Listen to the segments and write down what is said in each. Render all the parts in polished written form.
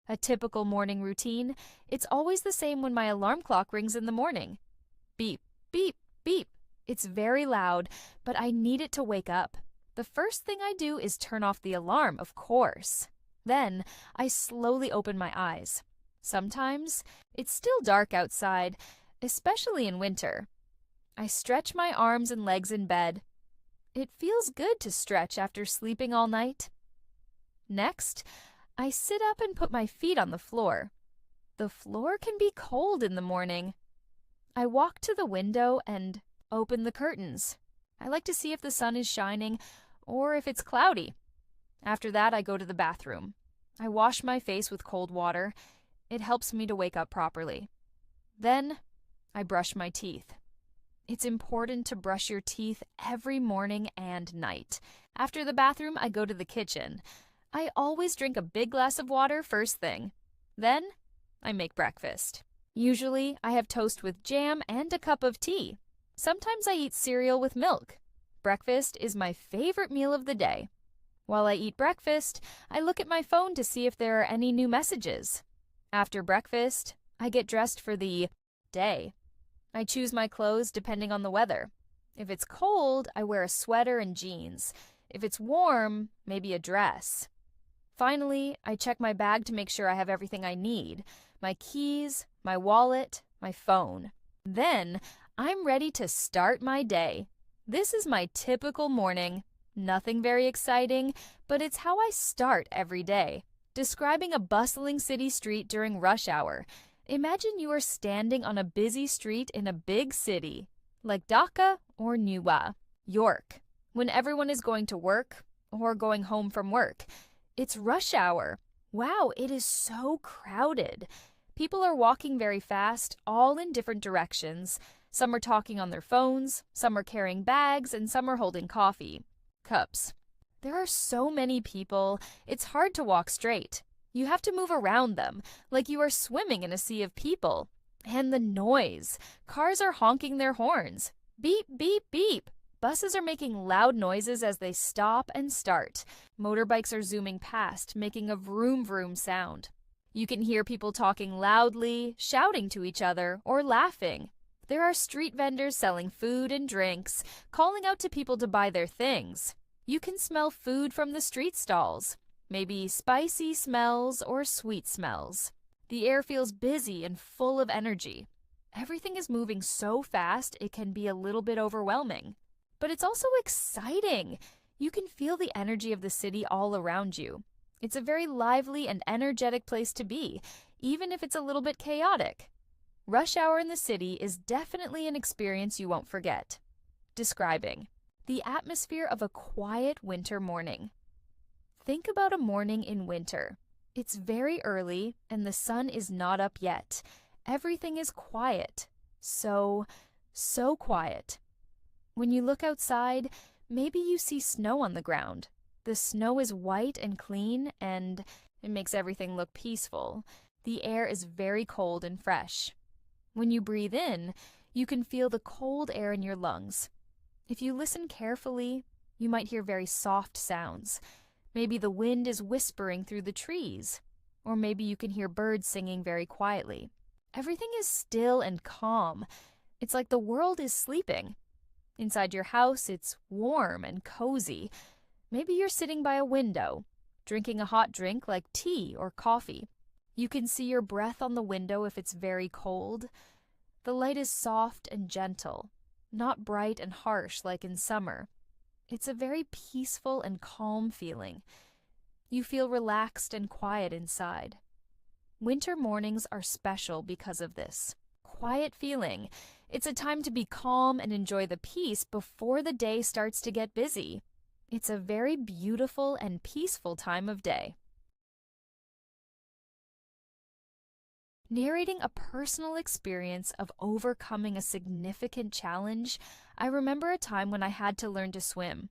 A typical morning routine, it's always the same when my alarm clock rings in the morning. Beep, beep, beep. It's very loud, but I need it to wake up. The first thing I do is turn off the alarm, of course. Then I slowly open my eyes. Sometimes it's still dark outside, especially in winter. I stretch my arms and legs in bed. It feels good to stretch after sleeping all night. Next, I sit up and put my feet on the floor. The floor can be cold in the morning. I walk to the window and open the curtains. I like to see if the sun is shining or if it's cloudy. After that, I go to the bathroom. I wash my face with cold water. It helps me to wake up properly. Then, I brush my teeth. It's important to brush your teeth every morning and night. After the bathroom, I go to the kitchen. I always drink a big glass of water first thing. Then, I make breakfast. Usually, I have toast with jam and a cup of tea. Sometimes I eat cereal with milk. Breakfast is my favorite meal of the day. While I eat breakfast, I look at my phone to see if there are any new messages. After breakfast, I get dressed for the day. I choose my clothes depending on the weather. If it's cold, I wear a sweater and jeans. If it's warm, maybe a dress. Finally, I check my bag to make sure I have everything I need. My keys, my wallet, my phone. Then, I'm ready to start my day. This is my typical morning. Nothing very exciting, but it's how I start every day. Describing a bustling city street during rush hour. Imagine you are standing on a busy street in a big city, like Dhaka or Nuwa, York, when everyone is going to work or going home from work. It's rush hour. Wow, it is so crowded. People are walking very fast, all in different directions. Some are talking on their phones, some are carrying bags, and some are holding coffee cups. There are so many people, it's hard to walk straight. You have to move around them, like you are swimming in a sea of people. And the noise. Cars are honking their horns. Beep, beep, beep. Buses are making loud noises as they stop and start. Motorbikes are zooming past, making a vroom vroom sound. You can hear people talking loudly, shouting to each other, or laughing. There are street vendors selling food and drinks, calling out to people to buy their things. You can smell food from the street stalls, maybe spicy smells or sweet smells. The air feels busy and full of energy. Everything is moving so fast it can be a little bit overwhelming. But it's also exciting. You can feel the energy of the city all around you. It's a very lively and energetic place to be, even if it's a little bit chaotic. Rush hour in the city is definitely an experience you won't forget. Describing the atmosphere of a quiet winter morning. Think about a morning in winter. It's very early and the sun is not up yet. Everything is quiet. So quiet. When you look outside, maybe you see snow on the ground. The snow is white and clean and it makes everything look peaceful. The air is very cold and fresh. When you breathe in, you can feel the cold air in your lungs. If you listen carefully, you might hear very soft sounds. Maybe the wind is whispering through the trees, or maybe you can hear birds singing very quietly. Everything is still and calm. It's like the world is sleeping. Inside your house, it's warm and cozy. Maybe you're sitting by a window, drinking a hot drink like tea or coffee. You can see your breath on the window if it's very cold. The light is soft and gentle, not bright and harsh like in summer. It's a very peaceful and calm feeling. You feel relaxed and quiet inside. Winter mornings are special because of this quiet feeling. It's a time to be calm and enjoy the peace before the day starts to get busy. It's a very beautiful and peaceful time of day. Narrating a personal experience of overcoming a significant challenge, I remember a time when I had to learn to swim.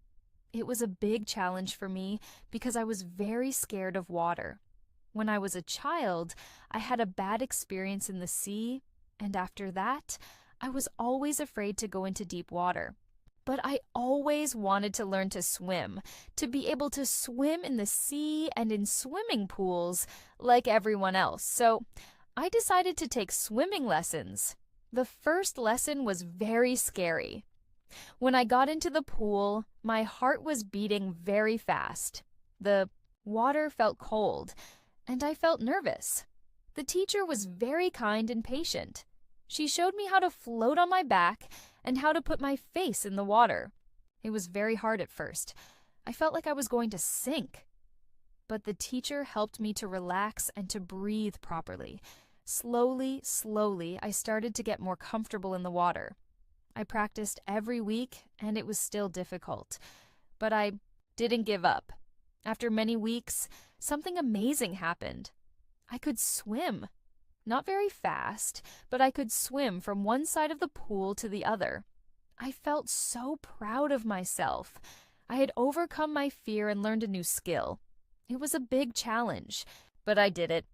It was a big challenge for me because I was very scared of water. When I was a child, I had a bad experience in the sea, and after that, I was always afraid to go into deep water. But I always wanted to learn to swim, to be able to swim in the sea and in swimming pools like everyone else. So I decided to take swimming lessons. The first lesson was very scary. When I got into the pool, my heart was beating very fast. The water felt cold, and I felt nervous. The teacher was very kind and patient. She showed me how to float on my back and how to put my face in the water. It was very hard at first. I felt like I was going to sink. But the teacher helped me to relax and to breathe properly. Slowly, I started to get more comfortable in the water. I practiced every week, and it was still difficult. But I didn't give up. After many weeks, something amazing happened. I could swim. Not very fast, but I could swim from one side of the pool to the other. I felt so proud of myself. I had overcome my fear and learned a new skill. It was a big challenge, but I did it.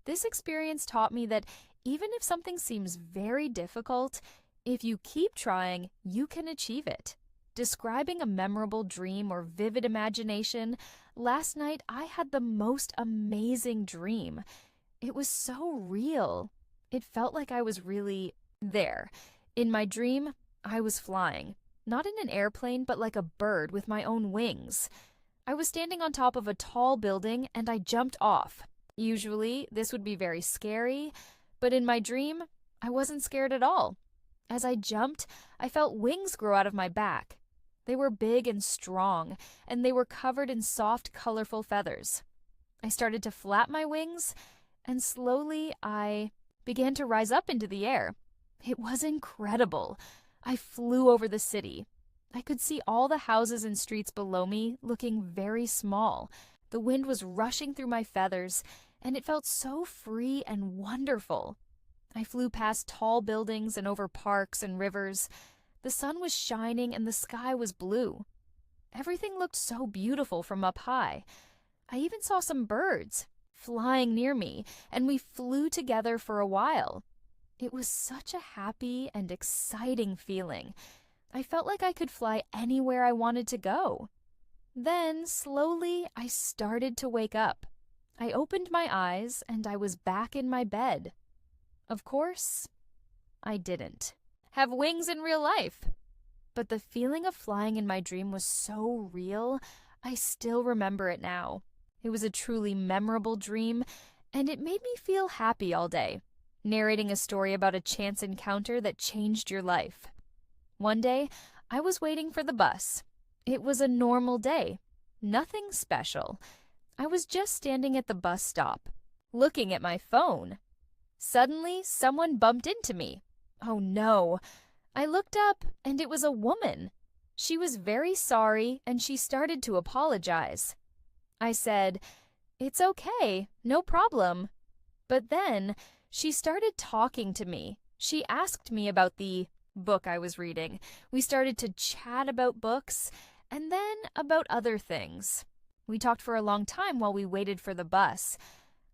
This experience taught me that even if something seems very difficult, if you keep trying, you can achieve it. Describing a memorable dream or vivid imagination, last night I had the most amazing dream. It was so real. It felt like I was really there. In my dream, I was flying. Not in an airplane, but like a bird with my own wings. I was standing on top of a tall building and I jumped off. Usually, this would be very scary, but in my dream, I wasn't scared at all. As I jumped, I felt wings grow out of my back. They were big and strong, and they were covered in soft, colorful feathers. I started to flap my wings, and slowly I began to rise up into the air. It was incredible. I flew over the city. I could see all the houses and streets below me looking very small. The wind was rushing through my feathers, and it felt so free and wonderful. I flew past tall buildings and over parks and rivers. The sun was shining and the sky was blue. Everything looked so beautiful from up high. I even saw some birds flying near me, and we flew together for a while. It was such a happy and exciting feeling. I felt like I could fly anywhere I wanted to go. Then, slowly, I started to wake up. I opened my eyes, and I was back in my bed. Of course, I didn't have wings in real life. But the feeling of flying in my dream was so real, I still remember it now. It was a truly memorable dream, and it made me feel happy all day, narrating a story about a chance encounter that changed your life. One day, I was waiting for the bus. It was a normal day, nothing special. I was just standing at the bus stop, looking at my phone. Suddenly, someone bumped into me. Oh no! I looked up, and it was a woman. She was very sorry, and she started to apologize. I said, "It's okay, no problem." But then, she started talking to me. She asked me about the book I was reading. We started to chat about books, and then about other things. We talked for a long time while we waited for the bus.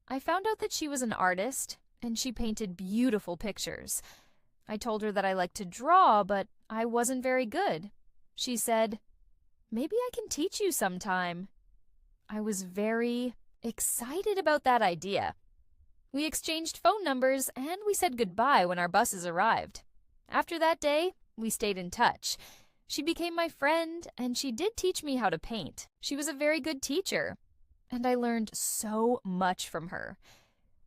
I found out that she was an artist, and she painted beautiful pictures. I told her that I liked to draw, but I wasn't very good. She said, "Maybe I can teach you sometime." I was very excited about that idea. We exchanged phone numbers, and we said goodbye when our buses arrived. After that day, we stayed in touch. She became my friend, and she did teach me how to paint. She was a very good teacher, and I learned so much from her.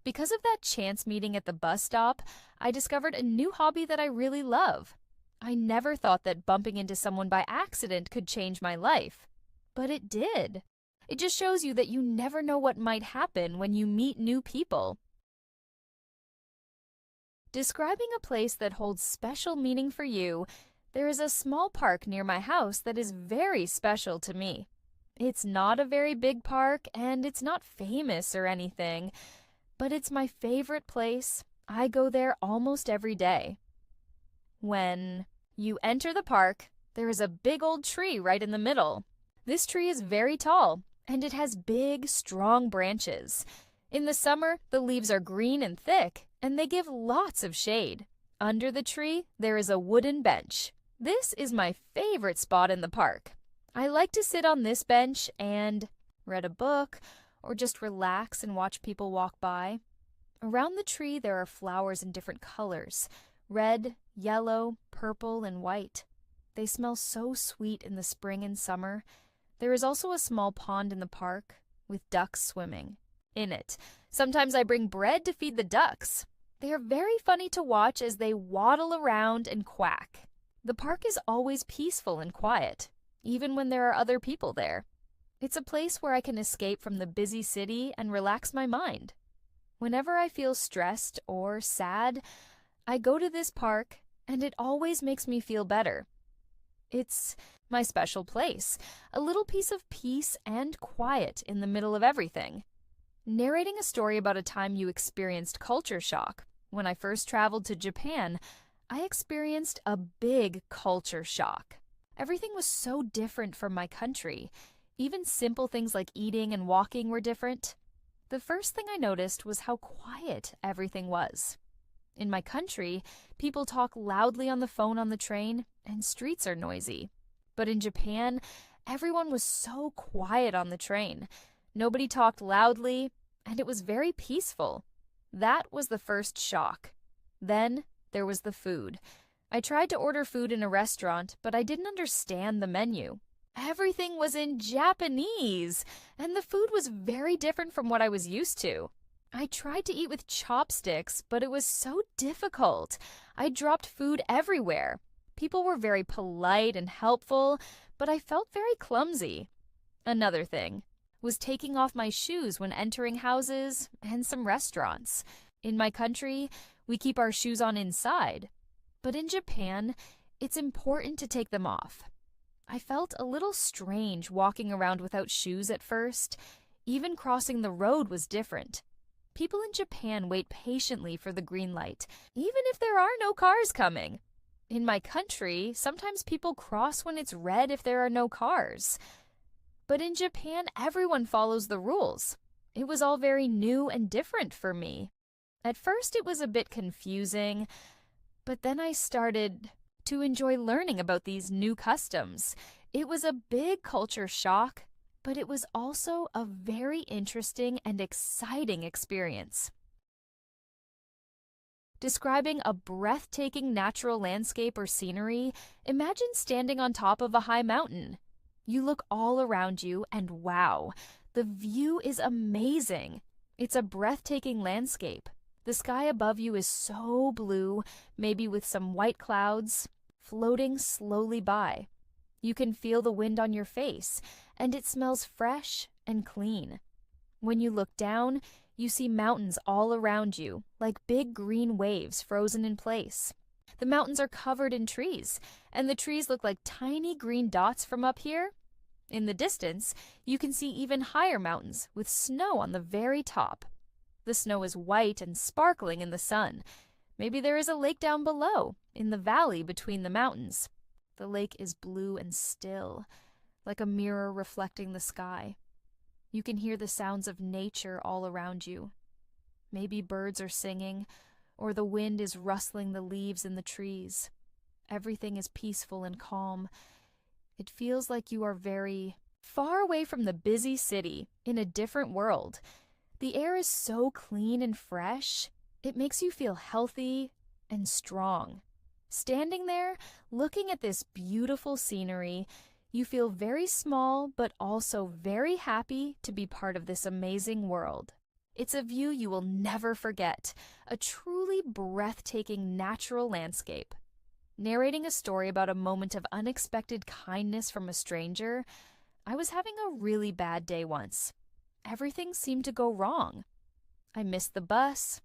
Because of that chance meeting at the bus stop, I discovered a new hobby that I really love. I never thought that bumping into someone by accident could change my life, but it did. It just shows you that you never know what might happen when you meet new people. Describing a place that holds special meaning for you, there is a small park near my house that is very special to me. It's not a very big park, and it's not famous or anything, but it's my favorite place. I go there almost every day. When you enter the park, there is a big old tree right in the middle. This tree is very tall, and it has big, strong branches. In the summer, the leaves are green and thick, and they give lots of shade. Under the tree, there is a wooden bench. This is my favorite spot in the park. I like to sit on this bench and read a book or just relax and watch people walk by. Around the tree, there are flowers in different colors: red, yellow, purple, and white. They smell so sweet in the spring and summer. There is also a small pond in the park with ducks swimming in it. Sometimes I bring bread to feed the ducks. They are very funny to watch as they waddle around and quack. The park is always peaceful and quiet, even when there are other people there. It's a place where I can escape from the busy city and relax my mind. Whenever I feel stressed or sad, I go to this park, and it always makes me feel better. It's my special place, a little piece of peace and quiet in the middle of everything. Narrating a story about a time you experienced culture shock. When I first traveled to Japan, I experienced a big culture shock. Everything was so different from my country. Even simple things like eating and walking were different. The first thing I noticed was how quiet everything was. In my country, people talk loudly on the phone on the train, and streets are noisy. But in Japan, everyone was so quiet on the train. Nobody talked loudly, and it was very peaceful. That was the first shock. Then there was the food. I tried to order food in a restaurant, but I didn't understand the menu. Everything was in Japanese, and the food was very different from what I was used to. I tried to eat with chopsticks, but it was so difficult. I dropped food everywhere. People were very polite and helpful, but I felt very clumsy. Another thing was taking off my shoes when entering houses and some restaurants. In my country, we keep our shoes on inside, but in Japan, it's important to take them off. I felt a little strange walking around without shoes at first. Even crossing the road was different. People in Japan wait patiently for the green light, even if there are no cars coming. In my country, sometimes people cross when it's red if there are no cars. But in Japan, everyone follows the rules. It was all very new and different for me. At first, it was a bit confusing, but then I started to enjoy learning about these new customs. It was a big culture shock, but it was also a very interesting and exciting experience. Describing a breathtaking natural landscape or scenery, imagine standing on top of a high mountain. You look all around you, and wow, the view is amazing. It's a breathtaking landscape. The sky above you is so blue, maybe with some white clouds, floating slowly by. You can feel the wind on your face, and it smells fresh and clean. When you look down, you see mountains all around you, like big green waves frozen in place. The mountains are covered in trees, and the trees look like tiny green dots from up here. In the distance, you can see even higher mountains with snow on the very top. The snow is white and sparkling in the sun. Maybe there is a lake down below, in the valley between the mountains. The lake is blue and still, like a mirror reflecting the sky. You can hear the sounds of nature all around you. Maybe birds are singing, or the wind is rustling the leaves in the trees. Everything is peaceful and calm. It feels like you are very far away from the busy city, in a different world. The air is so clean and fresh, it makes you feel healthy and strong. Standing there, looking at this beautiful scenery, you feel very small but also very happy to be part of this amazing world. It's a view you will never forget, a truly breathtaking natural landscape. Narrating a story about a moment of unexpected kindness from a stranger, I was having a really bad day once. Everything seemed to go wrong. I missed the bus,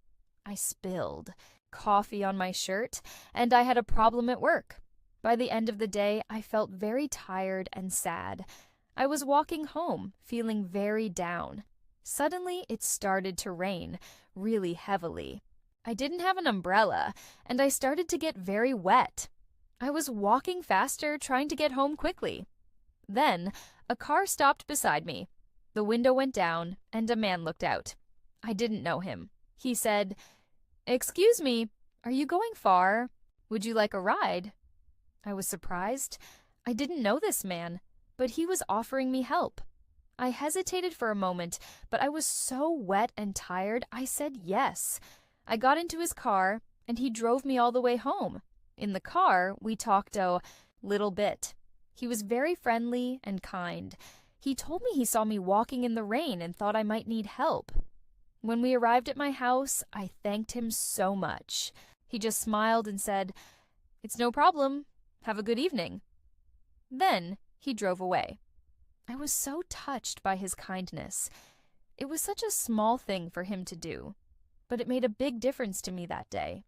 I spilled coffee on my shirt, and I had a problem at work. By the end of the day, I felt very tired and sad. I was walking home, feeling very down. Suddenly, it started to rain, really heavily. I didn't have an umbrella, and I started to get very wet. I was walking faster, trying to get home quickly. Then, a car stopped beside me. The window went down, and a man looked out. I didn't know him. He said, "Excuse me, are you going far? Would you like a ride?" I was surprised. I didn't know this man, but he was offering me help. I hesitated for a moment, but I was so wet and tired, I said yes. I got into his car, and he drove me all the way home. In the car, we talked a little bit. He was very friendly and kind. He told me he saw me walking in the rain and thought I might need help. When we arrived at my house, I thanked him so much. He just smiled and said, "It's no problem. Have a good evening." Then he drove away. I was so touched by his kindness. It was such a small thing for him to do, but it made a big difference to me that day.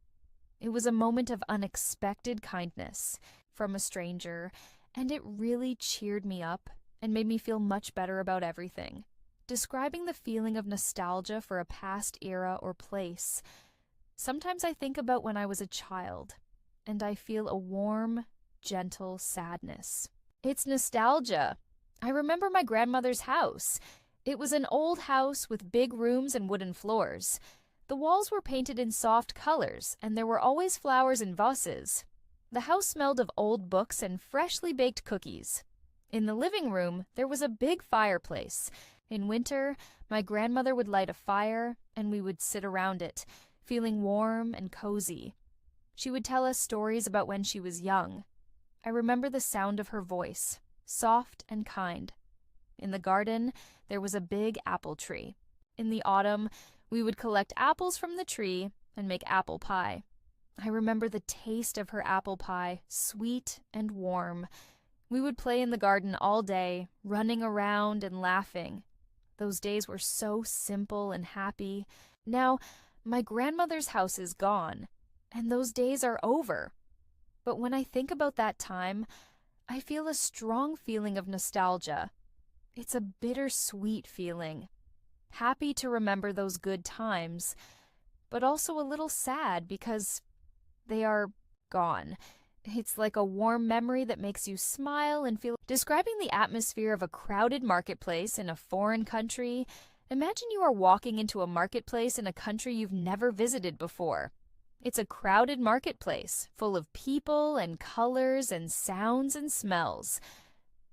It was a moment of unexpected kindness from a stranger, and it really cheered me up and made me feel much better about everything. Describing the feeling of nostalgia for a past era or place, sometimes I think about when I was a child, and I feel a warm, gentle sadness. It's nostalgia. I remember my grandmother's house. It was an old house with big rooms and wooden floors. The walls were painted in soft colors, and there were always flowers in vases. The house smelled of old books and freshly baked cookies. In the living room, there was a big fireplace. In winter, my grandmother would light a fire, and we would sit around it, feeling warm and cozy. She would tell us stories about when she was young. I remember the sound of her voice, soft and kind. In the garden, there was a big apple tree. In the autumn, we would collect apples from the tree and make apple pie. I remember the taste of her apple pie, sweet and warm. We would play in the garden all day, running around and laughing. Those days were so simple and happy. Now, my grandmother's house is gone, and those days are over. But when I think about that time, I feel a strong feeling of nostalgia. It's a bittersweet feeling. Happy to remember those good times, but also a little sad because they are gone. It's like a warm memory that makes you smile and feel. Describing the atmosphere of a crowded marketplace in a foreign country, imagine you are walking into a marketplace in a country you've never visited before. It's a crowded marketplace, full of people and colors and sounds and smells.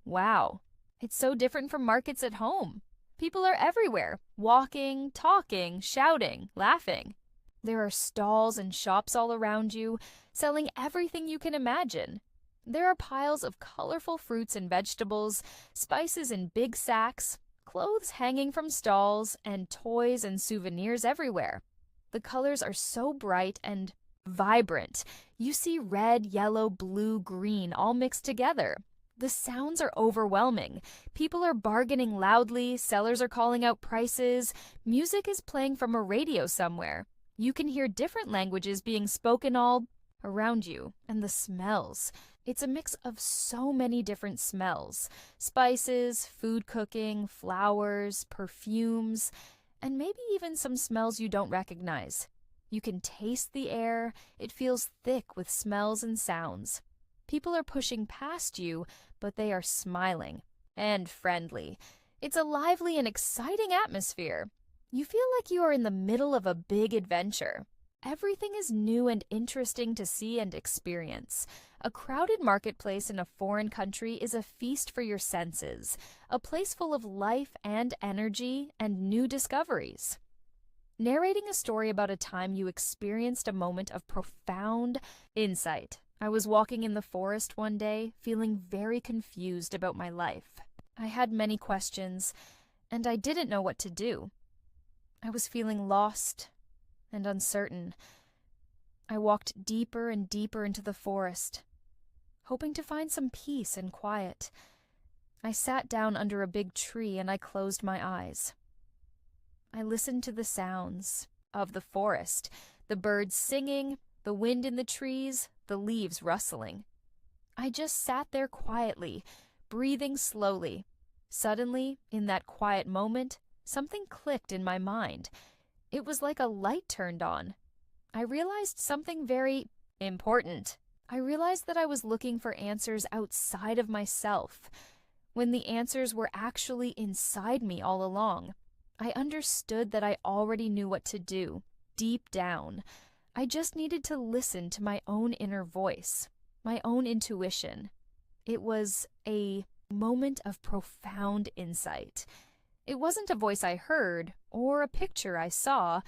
Wow, it's so different from markets at home. People are everywhere, walking, talking, shouting, laughing. There are stalls and shops all around you, selling everything you can imagine. There are piles of colorful fruits and vegetables, spices in big sacks, clothes hanging from stalls, and toys and souvenirs everywhere. The colors are so bright and vibrant. You see red, yellow, blue, green all mixed together. The sounds are overwhelming. People are bargaining loudly, sellers are calling out prices, music is playing from a radio somewhere. You can hear different languages being spoken all around you, and the smells. It's a mix of so many different smells. Spices, food cooking, flowers, perfumes, and maybe even some smells you don't recognize. You can taste the air. It feels thick with smells and sounds. People are pushing past you, but they are smiling and friendly. It's a lively and exciting atmosphere. You feel like you are in the middle of a big adventure. Everything is new and interesting to see and experience. A crowded marketplace in a foreign country is a feast for your senses, a place full of life and energy and new discoveries. Narrating a story about a time you experienced a moment of profound insight. I was walking in the forest one day, feeling very confused about my life. I had many questions, and I didn't know what to do. I was feeling lost and uncertain. I walked deeper and deeper into the forest, hoping to find some peace and quiet. I sat down under a big tree and I closed my eyes. I listened to the sounds of the forest, the birds singing, the wind in the trees, the leaves rustling. I just sat there quietly, breathing slowly. Suddenly, in that quiet moment, something clicked in my mind. It was like a light turned on. I realized something very important. I realized that I was looking for answers outside of myself, when the answers were actually inside me all along. I understood that I already knew what to do, deep down. I just needed to listen to my own inner voice. my own intuition. It was a moment of profound insight. It wasn't a voice I heard or a picture I saw,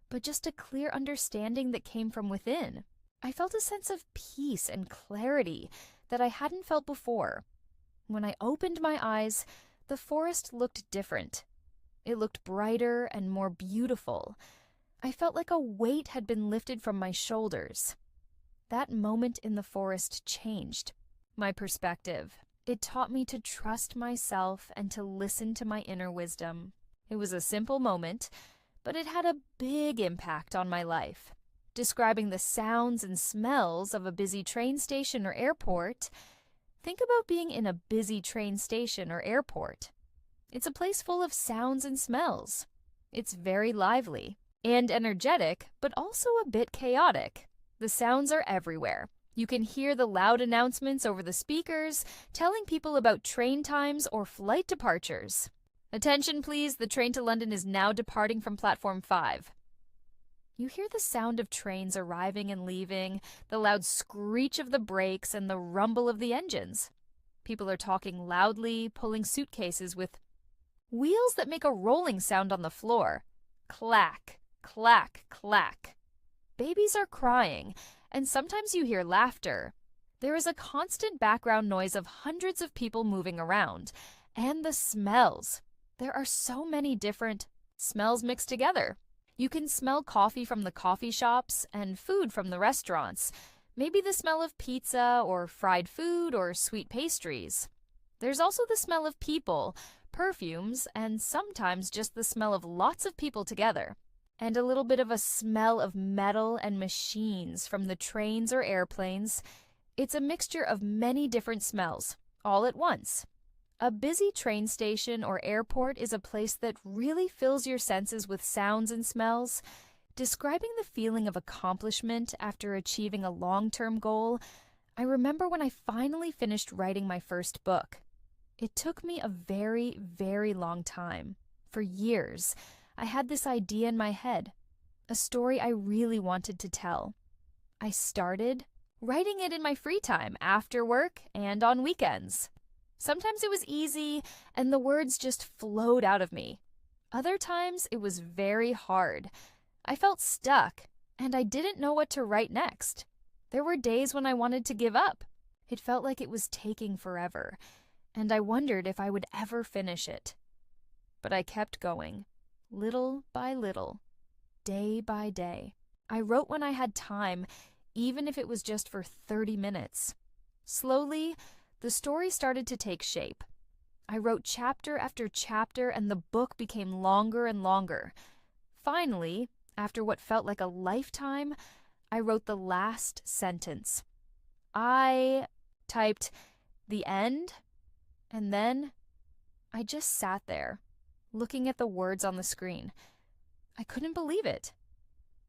but just a clear understanding that came from within. I felt a sense of peace and clarity that I hadn't felt before. When I opened my eyes, the forest looked different. It looked brighter and more beautiful. I felt like a weight had been lifted from my shoulders. That moment in the forest changed my perspective. It taught me to trust myself and to listen to my inner wisdom. It was a simple moment, but it had a big impact on my life. Describing the sounds and smells of a busy train station or airport, think about being in a busy train station or airport. It's a place full of sounds and smells. It's very lively and energetic, but also a bit chaotic. The sounds are everywhere. You can hear the loud announcements over the speakers, telling people about train times or flight departures. Attention please, the train to London is now departing from platform 5. You hear the sound of trains arriving and leaving, the loud screech of the brakes, and the rumble of the engines. People are talking loudly, pulling suitcases with wheels that make a rolling sound on the floor. Clack, clack, clack. Babies are crying, and sometimes you hear laughter. There is a constant background noise of hundreds of people moving around. And the smells. There are so many different smells mixed together. You can smell coffee from the coffee shops and food from the restaurants. Maybe the smell of pizza or fried food or sweet pastries. There's also the smell of people, perfumes, and sometimes just the smell of lots of people together. And a little bit of a smell of metal and machines from the trains or airplanes. It's a mixture of many different smells, all at once. A busy train station or airport is a place that really fills your senses with sounds and smells. Describing the feeling of accomplishment after achieving a long-term goal, I remember when I finally finished writing my first book. It took me a very, very long time. For years, I had this idea in my head, a story I really wanted to tell. I started writing it in my free time, after work, and on weekends. Sometimes it was easy, and the words just flowed out of me. Other times, it was very hard. I felt stuck, and I didn't know what to write next. There were days when I wanted to give up. It felt like it was taking forever, and I wondered if I would ever finish it. But I kept going, little by little, day by day. I wrote when I had time, even if it was just for 30 minutes. Slowly, the story started to take shape. I wrote chapter after chapter, and the book became longer and longer. Finally, after what felt like a lifetime, I wrote the last sentence. I typed the end, and then I just sat there, looking at the words on the screen. I couldn't believe it.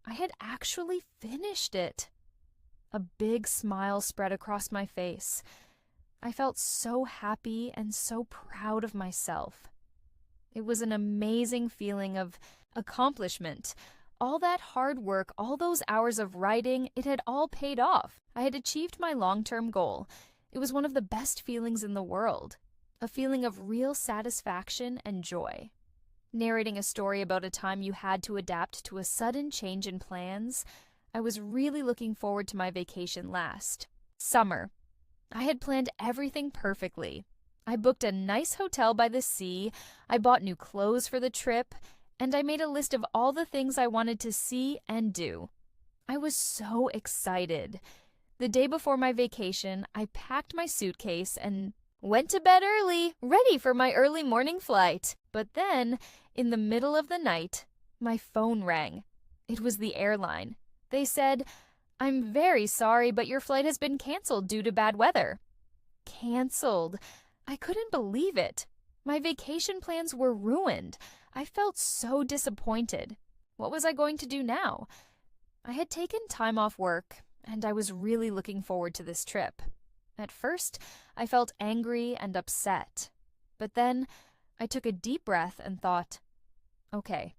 I had actually finished it. A big smile spread across my face. I felt so happy and so proud of myself. It was an amazing feeling of accomplishment. All that hard work, all those hours of writing, it had all paid off. I had achieved my long-term goal. It was one of the best feelings in the world, a feeling of real satisfaction and joy. Narrating a story about a time you had to adapt to a sudden change in plans, I was really looking forward to my vacation last summer. I had planned everything perfectly. I booked a nice hotel by the sea, I bought new clothes for the trip, and I made a list of all the things I wanted to see and do. I was so excited. The day before my vacation, I packed my suitcase and went to bed early, ready for my early morning flight. But then, in the middle of the night, my phone rang. It was the airline. They said, "I'm very sorry, but your flight has been canceled due to bad weather." Canceled. I couldn't believe it. My vacation plans were ruined. I felt so disappointed. What was I going to do now? I had taken time off work, and I was really looking forward to this trip. At first, I felt angry and upset. But then, I took a deep breath and thought, okay,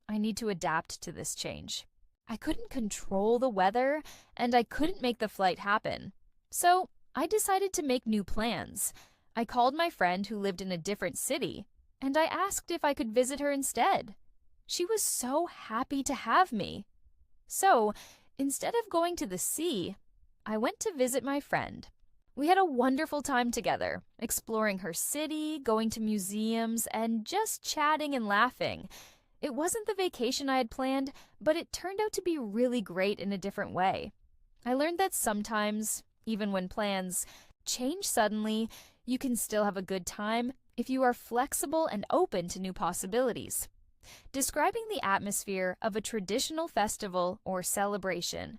I need to adapt to this change. I couldn't control the weather, and I couldn't make the flight happen. So I decided to make new plans. I called my friend who lived in a different city, and I asked if I could visit her instead. She was so happy to have me. So, instead of going to the sea, I went to visit my friend. We had a wonderful time together, exploring her city, going to museums, and just chatting and laughing. It wasn't the vacation I had planned, but it turned out to be really great in a different way. I learned that sometimes, even when plans change suddenly, you can still have a good time if you are flexible and open to new possibilities. Describing the atmosphere of a traditional festival or celebration.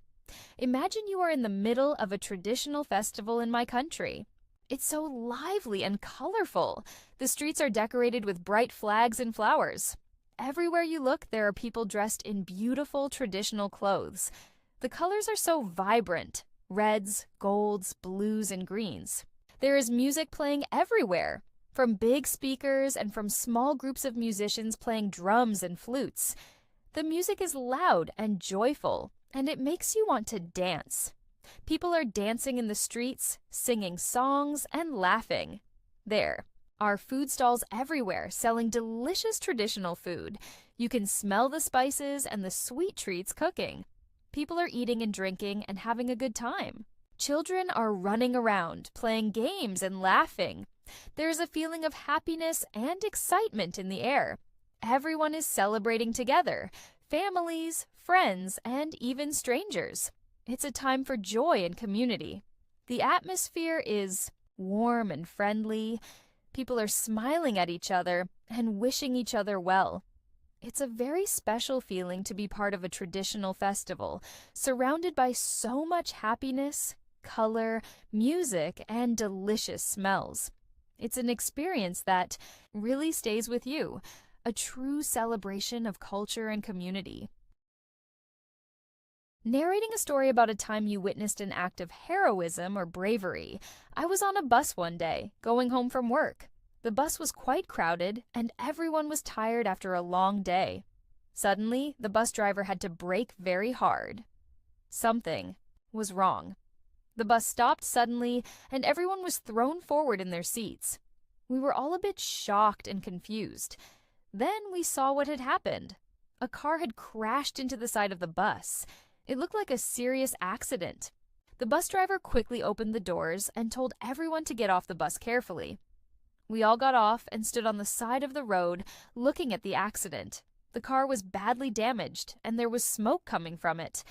Imagine you are in the middle of a traditional festival in my country. It's so lively and colorful. The streets are decorated with bright flags and flowers. Everywhere you look, there are people dressed in beautiful traditional clothes. The colors are so vibrant: reds, golds, blues, and greens. There is music playing everywhere, from big speakers and from small groups of musicians playing drums and flutes. The music is loud and joyful, and it makes you want to dance. People are dancing in the streets, singing songs, and laughing. There are food stalls everywhere selling delicious traditional food. You can smell the spices and the sweet treats cooking. People are eating and drinking and having a good time. Children are running around, playing games and laughing. There is a feeling of happiness and excitement in the air. Everyone is celebrating together, families, friends, and even strangers. It's a time for joy and community. The atmosphere is warm and friendly. People are smiling at each other and wishing each other well. It's a very special feeling to be part of a traditional festival, surrounded by so much happiness, color, music, and delicious smells. It's an experience that really stays with you, a true celebration of culture and community. Narrating a story about a time you witnessed an act of heroism or bravery. I was on a bus one day, going home from work. The bus was quite crowded, and everyone was tired after a long day. Suddenly, the bus driver had to brake very hard. Something was wrong. The bus stopped suddenly, and everyone was thrown forward in their seats. We were all a bit shocked and confused. Then we saw what had happened. A car had crashed into the side of the bus. It looked like a serious accident. The bus driver quickly opened the doors and told everyone to get off the bus carefully. We all got off and stood on the side of the road looking at the accident. The car was badly damaged, and there was smoke coming from it.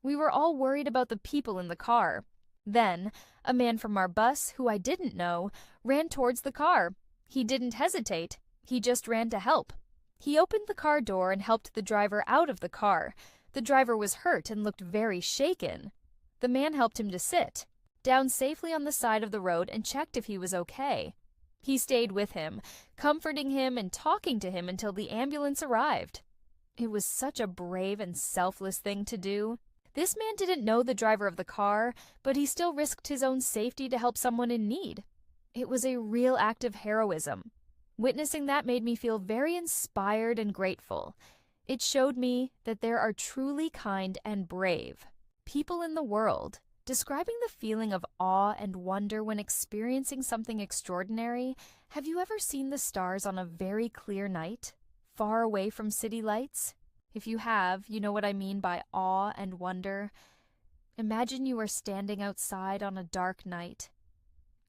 We were all worried about the people in the car. Then, a man from our bus, who I didn't know, ran towards the car. He didn't hesitate. He just ran to help. He opened the car door and helped the driver out of the car. The driver was hurt and looked very shaken. The man helped him to sit down safely on the side of the road and checked if he was okay. He stayed with him, comforting him and talking to him until the ambulance arrived. It was such a brave and selfless thing to do. This man didn't know the driver of the car, but he still risked his own safety to help someone in need. It was a real act of heroism. Witnessing that made me feel very inspired and grateful. It showed me that there are truly kind and brave people in the world. Describing the feeling of awe and wonder when experiencing something extraordinary, have you ever seen the stars on a very clear night, far away from city lights? If you have, you know what I mean by awe and wonder. Imagine you are standing outside on a dark night.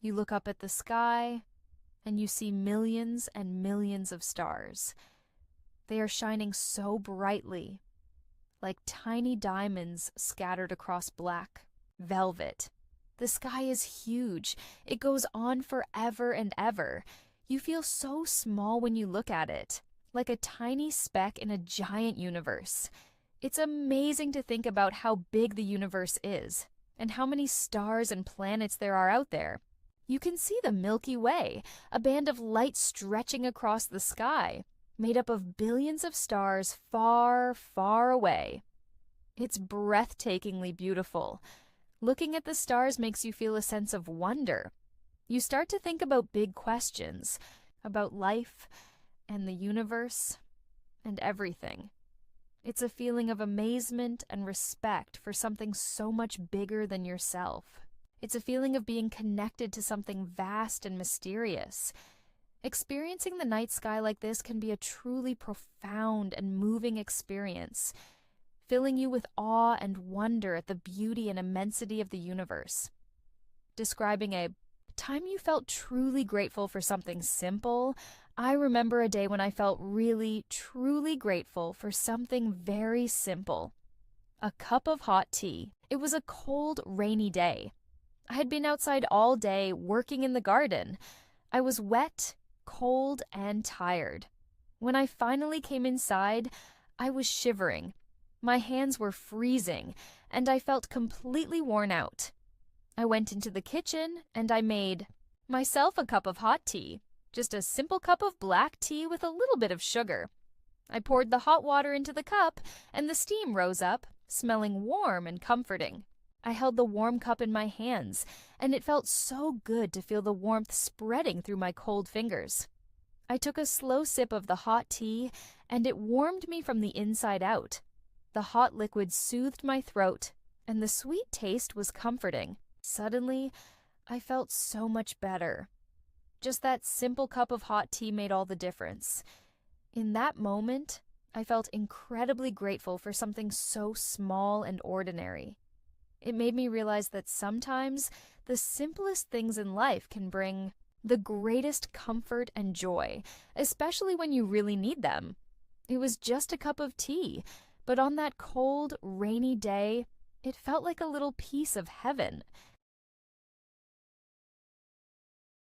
You look up at the sky, and you see millions and millions of stars. They are shining so brightly, like tiny diamonds scattered across black velvet. The sky is huge. It goes on forever and ever. You feel so small when you look at it, like a tiny speck in a giant universe. It's amazing to think about how big the universe is, and how many stars and planets there are out there. You can see the Milky Way, a band of light stretching across the sky, made up of billions of stars far, far away. It's breathtakingly beautiful. Looking at the stars makes you feel a sense of wonder. You start to think about big questions, about life and the universe and everything. It's a feeling of amazement and respect for something so much bigger than yourself. It's a feeling of being connected to something vast and mysterious. Experiencing the night sky like this can be a truly profound and moving experience, filling you with awe and wonder at the beauty and immensity of the universe. Describing a time you felt truly grateful for something simple, I remember a day when I felt really, truly grateful for something very simple. A cup of hot tea. It was a cold, rainy day. I had been outside all day working in the garden. I was wet, cold, and tired. When I finally came inside, I was shivering. My hands were freezing, and I felt completely worn out. I went into the kitchen and I made myself a cup of hot tea, just a simple cup of black tea with a little bit of sugar. I poured the hot water into the cup and the steam rose up, smelling warm and comforting. I held the warm cup in my hands, and it felt so good to feel the warmth spreading through my cold fingers. I took a slow sip of the hot tea, and it warmed me from the inside out. The hot liquid soothed my throat, and the sweet taste was comforting. Suddenly, I felt so much better. Just that simple cup of hot tea made all the difference. In that moment, I felt incredibly grateful for something so small and ordinary. It made me realize that sometimes the simplest things in life can bring the greatest comfort and joy, especially when you really need them. It was just a cup of tea, but on that cold, rainy day, it felt like a little piece of heaven.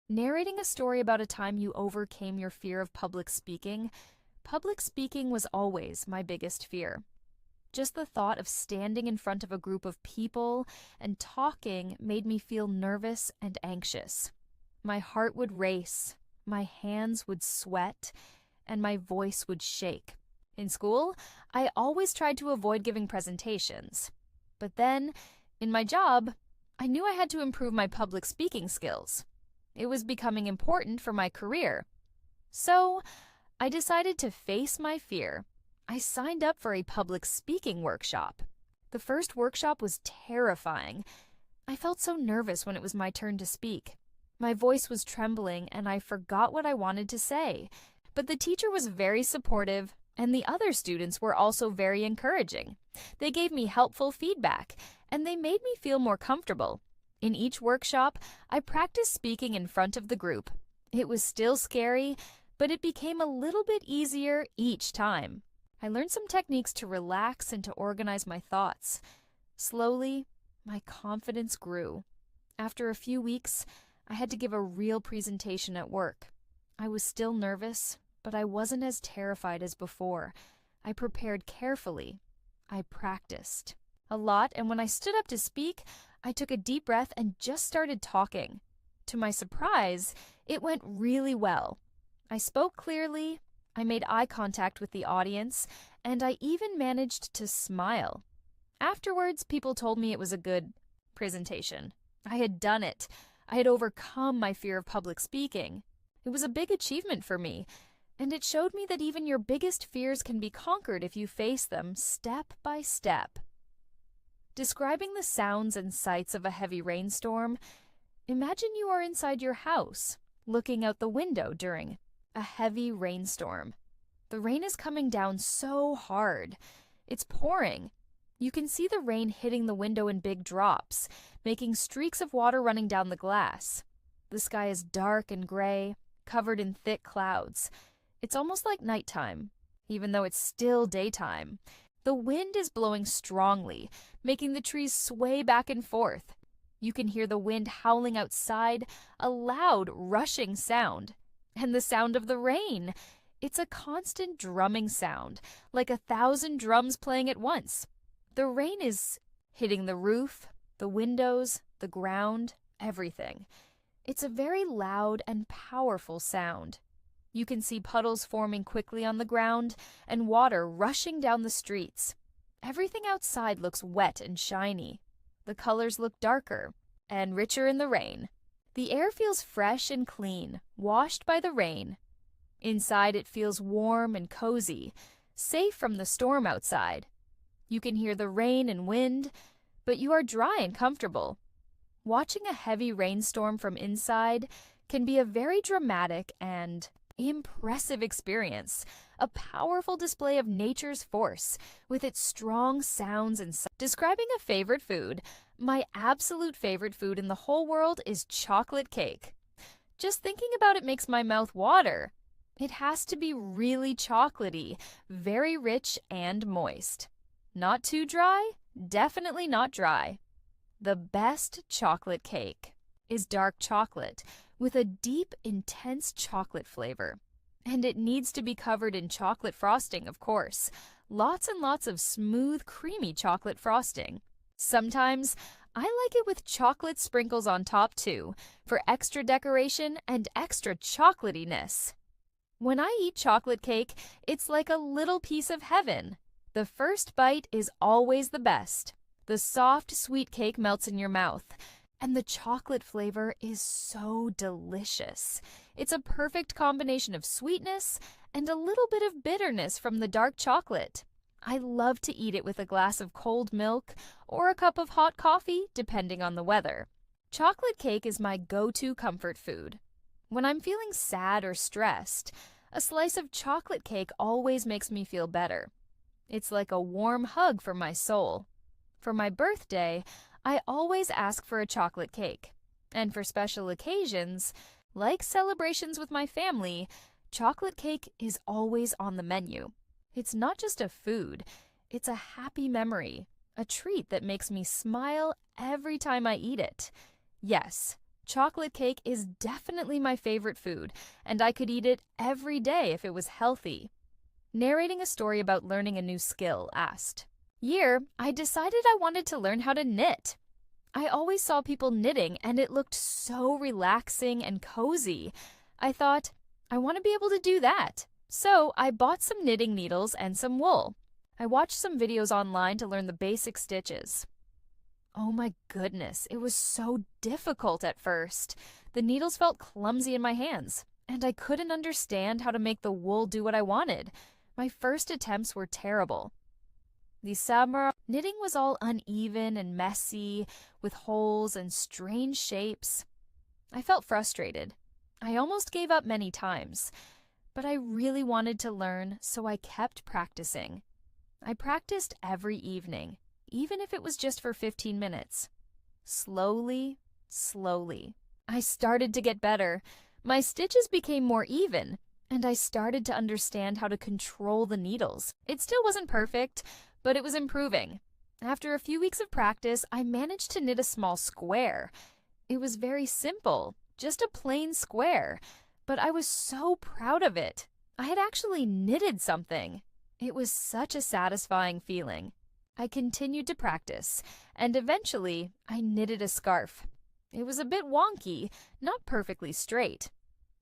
Narrating a story about a time you overcame your fear of public speaking was always my biggest fear. Just the thought of standing in front of a group of people and talking made me feel nervous and anxious. My heart would race, my hands would sweat, and my voice would shake. In school, I always tried to avoid giving presentations. But then, in my job, I knew I had to improve my public speaking skills. It was becoming important for my career. So, I decided to face my fear. I signed up for a public speaking workshop. The first workshop was terrifying. I felt so nervous when it was my turn to speak. My voice was trembling and I forgot what I wanted to say. But the teacher was very supportive, and the other students were also very encouraging. They gave me helpful feedback, and they made me feel more comfortable. In each workshop, I practiced speaking in front of the group. It was still scary, but it became a little bit easier each time. I learned some techniques to relax and to organize my thoughts. Slowly, my confidence grew. After a few weeks, I had to give a real presentation at work. I was still nervous, but I wasn't as terrified as before. I prepared carefully. I practiced a lot, and when I stood up to speak, I took a deep breath and just started talking. To my surprise, it went really well. I spoke clearly, I made eye contact with the audience, and I even managed to smile. Afterwards, people told me it was a good presentation. I had done it. I had overcome my fear of public speaking. It was a big achievement for me, and it showed me that even your biggest fears can be conquered if you face them step by step. Describing the sounds and sights of a heavy rainstorm, imagine you are inside your house, looking out the window during a heavy rainstorm. The rain is coming down so hard. It's pouring. You can see the rain hitting the window in big drops, making streaks of water running down the glass. The sky is dark and gray, covered in thick clouds. It's almost like nighttime, even though it's still daytime. The wind is blowing strongly, making the trees sway back and forth. You can hear the wind howling outside, a loud, rushing sound. And the sound of the rain. It's a constant drumming sound, like 1,000 drums playing at once. The rain is hitting the roof, the windows, the ground, everything. It's a very loud and powerful sound. You can see puddles forming quickly on the ground and water rushing down the streets. Everything outside looks wet and shiny. The colors look darker and richer in the rain. The air feels fresh and clean, washed by the rain. Inside it feels warm and cozy, safe from the storm outside. You can hear the rain and wind, but you are dry and comfortable. Watching a heavy rainstorm from inside can be a very dramatic and impressive experience, a powerful display of nature's force with its strong sounds and Describing a favorite food, my absolute favorite food in the whole world is chocolate cake. Just thinking about it makes my mouth water. It has to be really chocolatey, very rich and moist. Not too dry? Definitely not dry. The best chocolate cake is dark chocolate with a deep, intense chocolate flavor. And it needs to be covered in chocolate frosting, of course. Lots and lots of smooth, creamy chocolate frosting. Sometimes I like it with chocolate sprinkles on top too, for extra decoration and extra chocolatiness. When I eat chocolate cake, it's like a little piece of heaven. The first bite is always the best. The soft, sweet cake melts in your mouth, and the chocolate flavor is so delicious. It's a perfect combination of sweetness and a little bit of bitterness from the dark chocolate. I love to eat it with a glass of cold milk or a cup of hot coffee, depending on the weather. Chocolate cake is my go-to comfort food. When I'm feeling sad or stressed, a slice of chocolate cake always makes me feel better. It's like a warm hug for my soul. For my birthday, I always ask for a chocolate cake. And for special occasions, like celebrations with my family, chocolate cake is always on the menu. It's not just a food, it's a happy memory, a treat that makes me smile every time I eat it. Yes, chocolate cake is definitely my favorite food, and I could eat it every day if it was healthy. Narrating a story about learning a new skill asked, Year, I decided I wanted to learn how to knit. I always saw people knitting and it looked so relaxing and cozy. I thought, I want to be able to do that. So I bought some knitting needles and some wool. I watched some videos online to learn the basic stitches. Oh my goodness, it was so difficult at first. The needles felt clumsy in my hands, and I couldn't understand how to make the wool do what I wanted. My first attempts were terrible. The summer knitting was all uneven and messy, with holes and strange shapes. I felt frustrated. I almost gave up many times, but I really wanted to learn, so I kept practicing. I practiced every evening, even if it was just for 15 minutes. Slowly, I started to get better. My stitches became more even, and I started to understand how to control the needles. It still wasn't perfect, but it was improving. After a few weeks of practice, I managed to knit a small square. It was very simple, just a plain square, but I was so proud of it. I had actually knitted something. It was such a satisfying feeling. I continued to practice, and eventually I knitted a scarf. It was a bit wonky, not perfectly straight,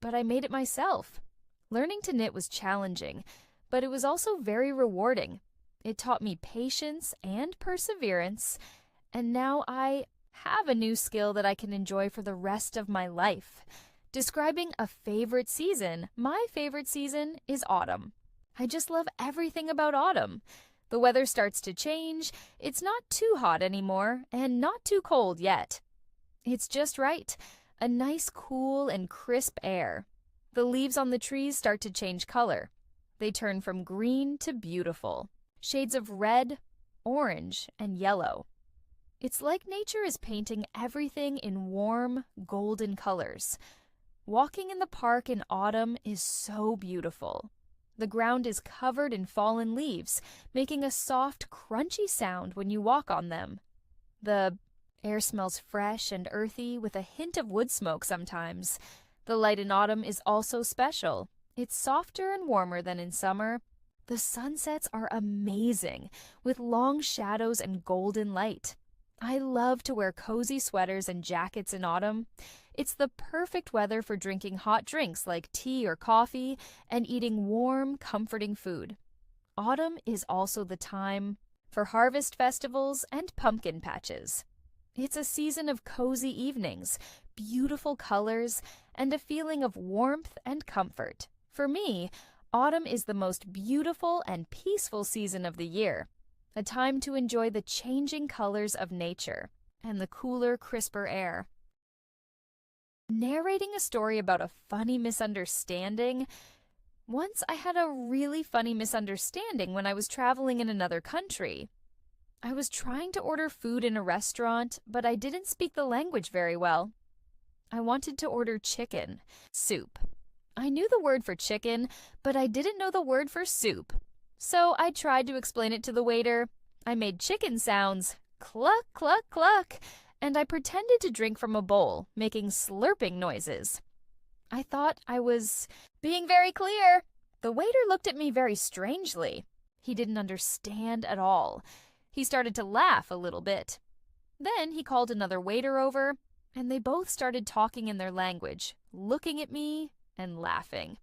but I made it myself. Learning to knit was challenging, but it was also very rewarding. It taught me patience and perseverance, and now I have a new skill that I can enjoy for the rest of my life. Describing a favorite season, my favorite season is autumn. I just love everything about autumn. The weather starts to change, it's not too hot anymore, and not too cold yet. It's just right, a nice cool and crisp air. The leaves on the trees start to change color. They turn from green to beautiful. Shades of red, orange, and yellow. It's like nature is painting everything in warm, golden colors. Walking in the park in autumn is so beautiful. The ground is covered in fallen leaves, making a soft, crunchy sound when you walk on them. The air smells fresh and earthy with a hint of wood smoke sometimes. The light in autumn is also special. It's softer and warmer than in summer. The sunsets are amazing, with long shadows and golden light. I love to wear cozy sweaters and jackets in autumn. It's the perfect weather for drinking hot drinks like tea or coffee and eating warm, comforting food. Autumn is also the time for harvest festivals and pumpkin patches. It's a season of cozy evenings, beautiful colors, and a feeling of warmth and comfort. For me, autumn is the most beautiful and peaceful season of the year, a time to enjoy the changing colors of nature. and the cooler, crisper air. Narrating a story about a funny misunderstanding. Once I had a really funny misunderstanding when I was traveling in another country. I was trying to order food in a restaurant, but I didn't speak the language very well. I wanted to order chicken soup. I knew the word for chicken, but I didn't know the word for soup. So I tried to explain it to the waiter. I made chicken sounds, cluck, cluck, cluck, and I pretended to drink from a bowl, making slurping noises. I thought I was being very clear. The waiter looked at me very strangely. He didn't understand at all. He started to laugh a little bit. Then he called another waiter over, and they both started talking in their language, looking at me and laughing.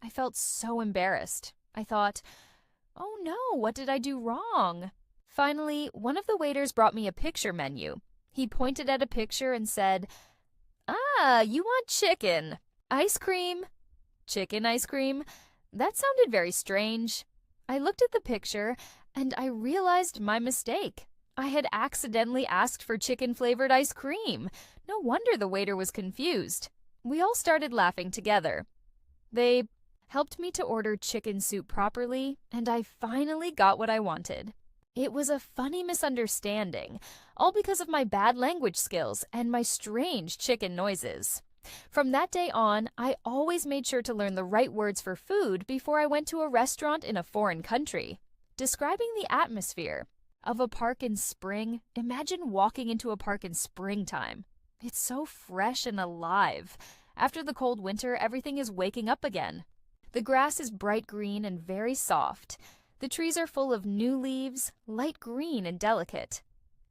I felt so embarrassed. I thought, oh no, what did I do wrong? Finally, one of the waiters brought me a picture menu. He pointed at a picture and said, "Ah, you want chicken. Ice cream. Chicken ice cream." That sounded very strange. I looked at the picture and I realized my mistake. I had accidentally asked for chicken-flavored ice cream. No wonder the waiter was confused. We all started laughing together. They helped me to order chicken soup properly, and I finally got what I wanted. It was a funny misunderstanding, all because of my bad language skills and my strange chicken noises. From that day on, I always made sure to learn the right words for food before I went to a restaurant in a foreign country. Describing the atmosphere of a park in spring, imagine walking into a park in springtime. It's so fresh and alive. After the cold winter, everything is waking up again. The grass is bright green and very soft. The trees are full of new leaves, light green and delicate.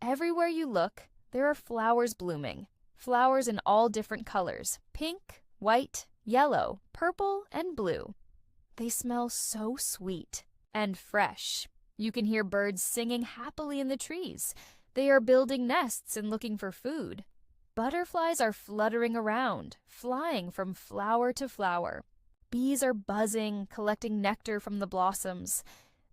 Everywhere you look, there are flowers blooming. Flowers in all different colors: pink, white, yellow, purple, and blue. They smell so sweet and fresh. You can hear birds singing happily in the trees. They are building nests and looking for food. Butterflies are fluttering around, flying from flower to flower. Bees are buzzing, collecting nectar from the blossoms.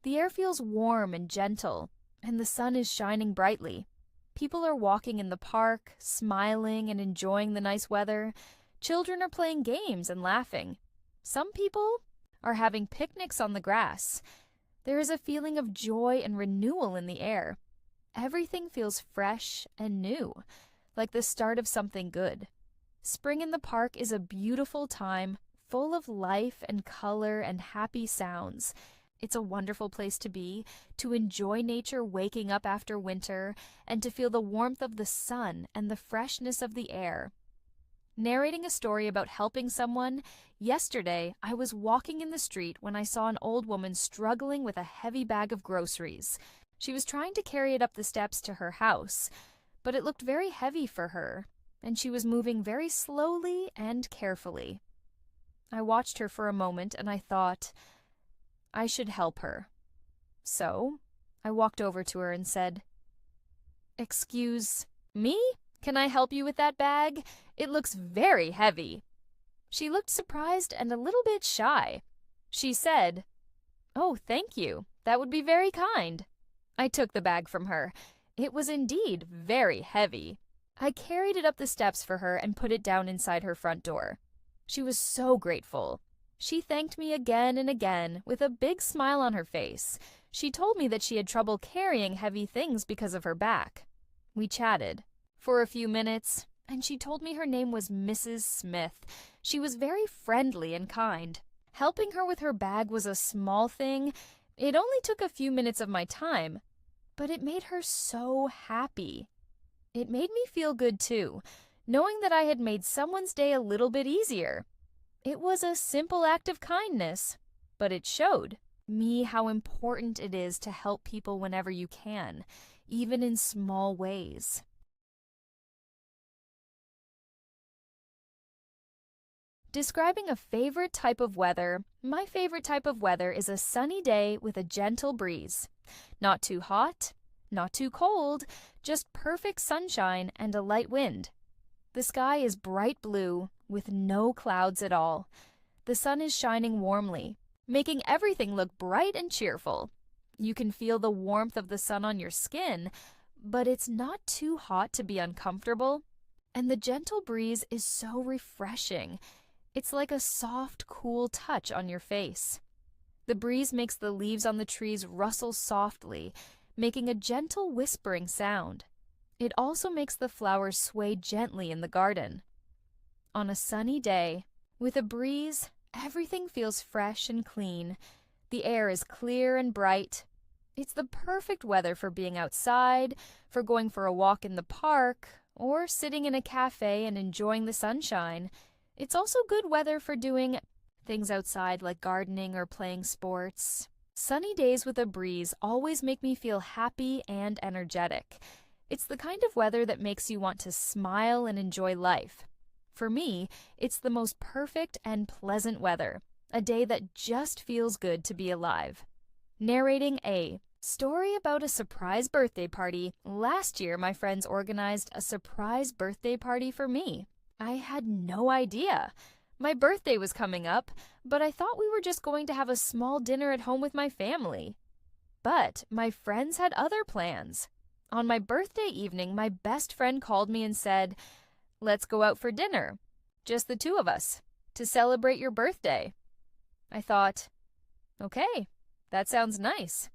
The air feels warm and gentle, and the sun is shining brightly. People are walking in the park, smiling and enjoying the nice weather. Children are playing games and laughing. Some people are having picnics on the grass. There is a feeling of joy and renewal in the air. Everything feels fresh and new, like the start of something good. Spring in the park is a beautiful time, full of life and color and happy sounds. It's a wonderful place to be, to enjoy nature waking up after winter, and to feel the warmth of the sun and the freshness of the air. Narrating a story about helping someone, yesterday I was walking in the street when I saw an old woman struggling with a heavy bag of groceries. She was trying to carry it up the steps to her house, but it looked very heavy for her, and she was moving very slowly and carefully. I watched her for a moment and I thought, I should help her. So I walked over to her and said, "Excuse me? Can I help you with that bag? It looks very heavy." She looked surprised and a little bit shy. She said, "Oh, thank you. That would be very kind." I took the bag from her. It was indeed very heavy. I carried it up the steps for her and put it down inside her front door. She was so grateful. She thanked me again and again with a big smile on her face. She told me that she had trouble carrying heavy things because of her back. We chatted for a few minutes, and she told me her name was Mrs. Smith. She was very friendly and kind. Helping her with her bag was a small thing. It only took a few minutes of my time, but it made her so happy. It made me feel good too, knowing that I had made someone's day a little bit easier. It was a simple act of kindness, but it showed me how important it is to help people whenever you can, even in small ways. Describing a favorite type of weather, my favorite type of weather is a sunny day with a gentle breeze. Not too hot, not too cold, just perfect sunshine and a light wind. The sky is bright blue with no clouds at all. The sun is shining warmly, making everything look bright and cheerful. You can feel the warmth of the sun on your skin, but it's not too hot to be uncomfortable. And the gentle breeze is so refreshing. It's like a soft, cool touch on your face. The breeze makes the leaves on the trees rustle softly, making a gentle whispering sound. It also makes the flowers sway gently in the garden. On a sunny day, with a breeze, everything feels fresh and clean. The air is clear and bright. It's the perfect weather for being outside, for going for a walk in the park, or sitting in a cafe and enjoying the sunshine. It's also good weather for doing things outside like gardening or playing sports. Sunny days with a breeze always make me feel happy and energetic. It's the kind of weather that makes you want to smile and enjoy life. For me, it's the most perfect and pleasant weather, a day that just feels good to be alive. Narrating a story about a surprise birthday party. Last year, my friends organized a surprise birthday party for me. I had no idea. My birthday was coming up, but I thought we were just going to have a small dinner at home with my family. But my friends had other plans. On my birthday evening, my best friend called me and said, "Let's go out for dinner, just the two of us, to celebrate your birthday." I thought, okay, that sounds nice.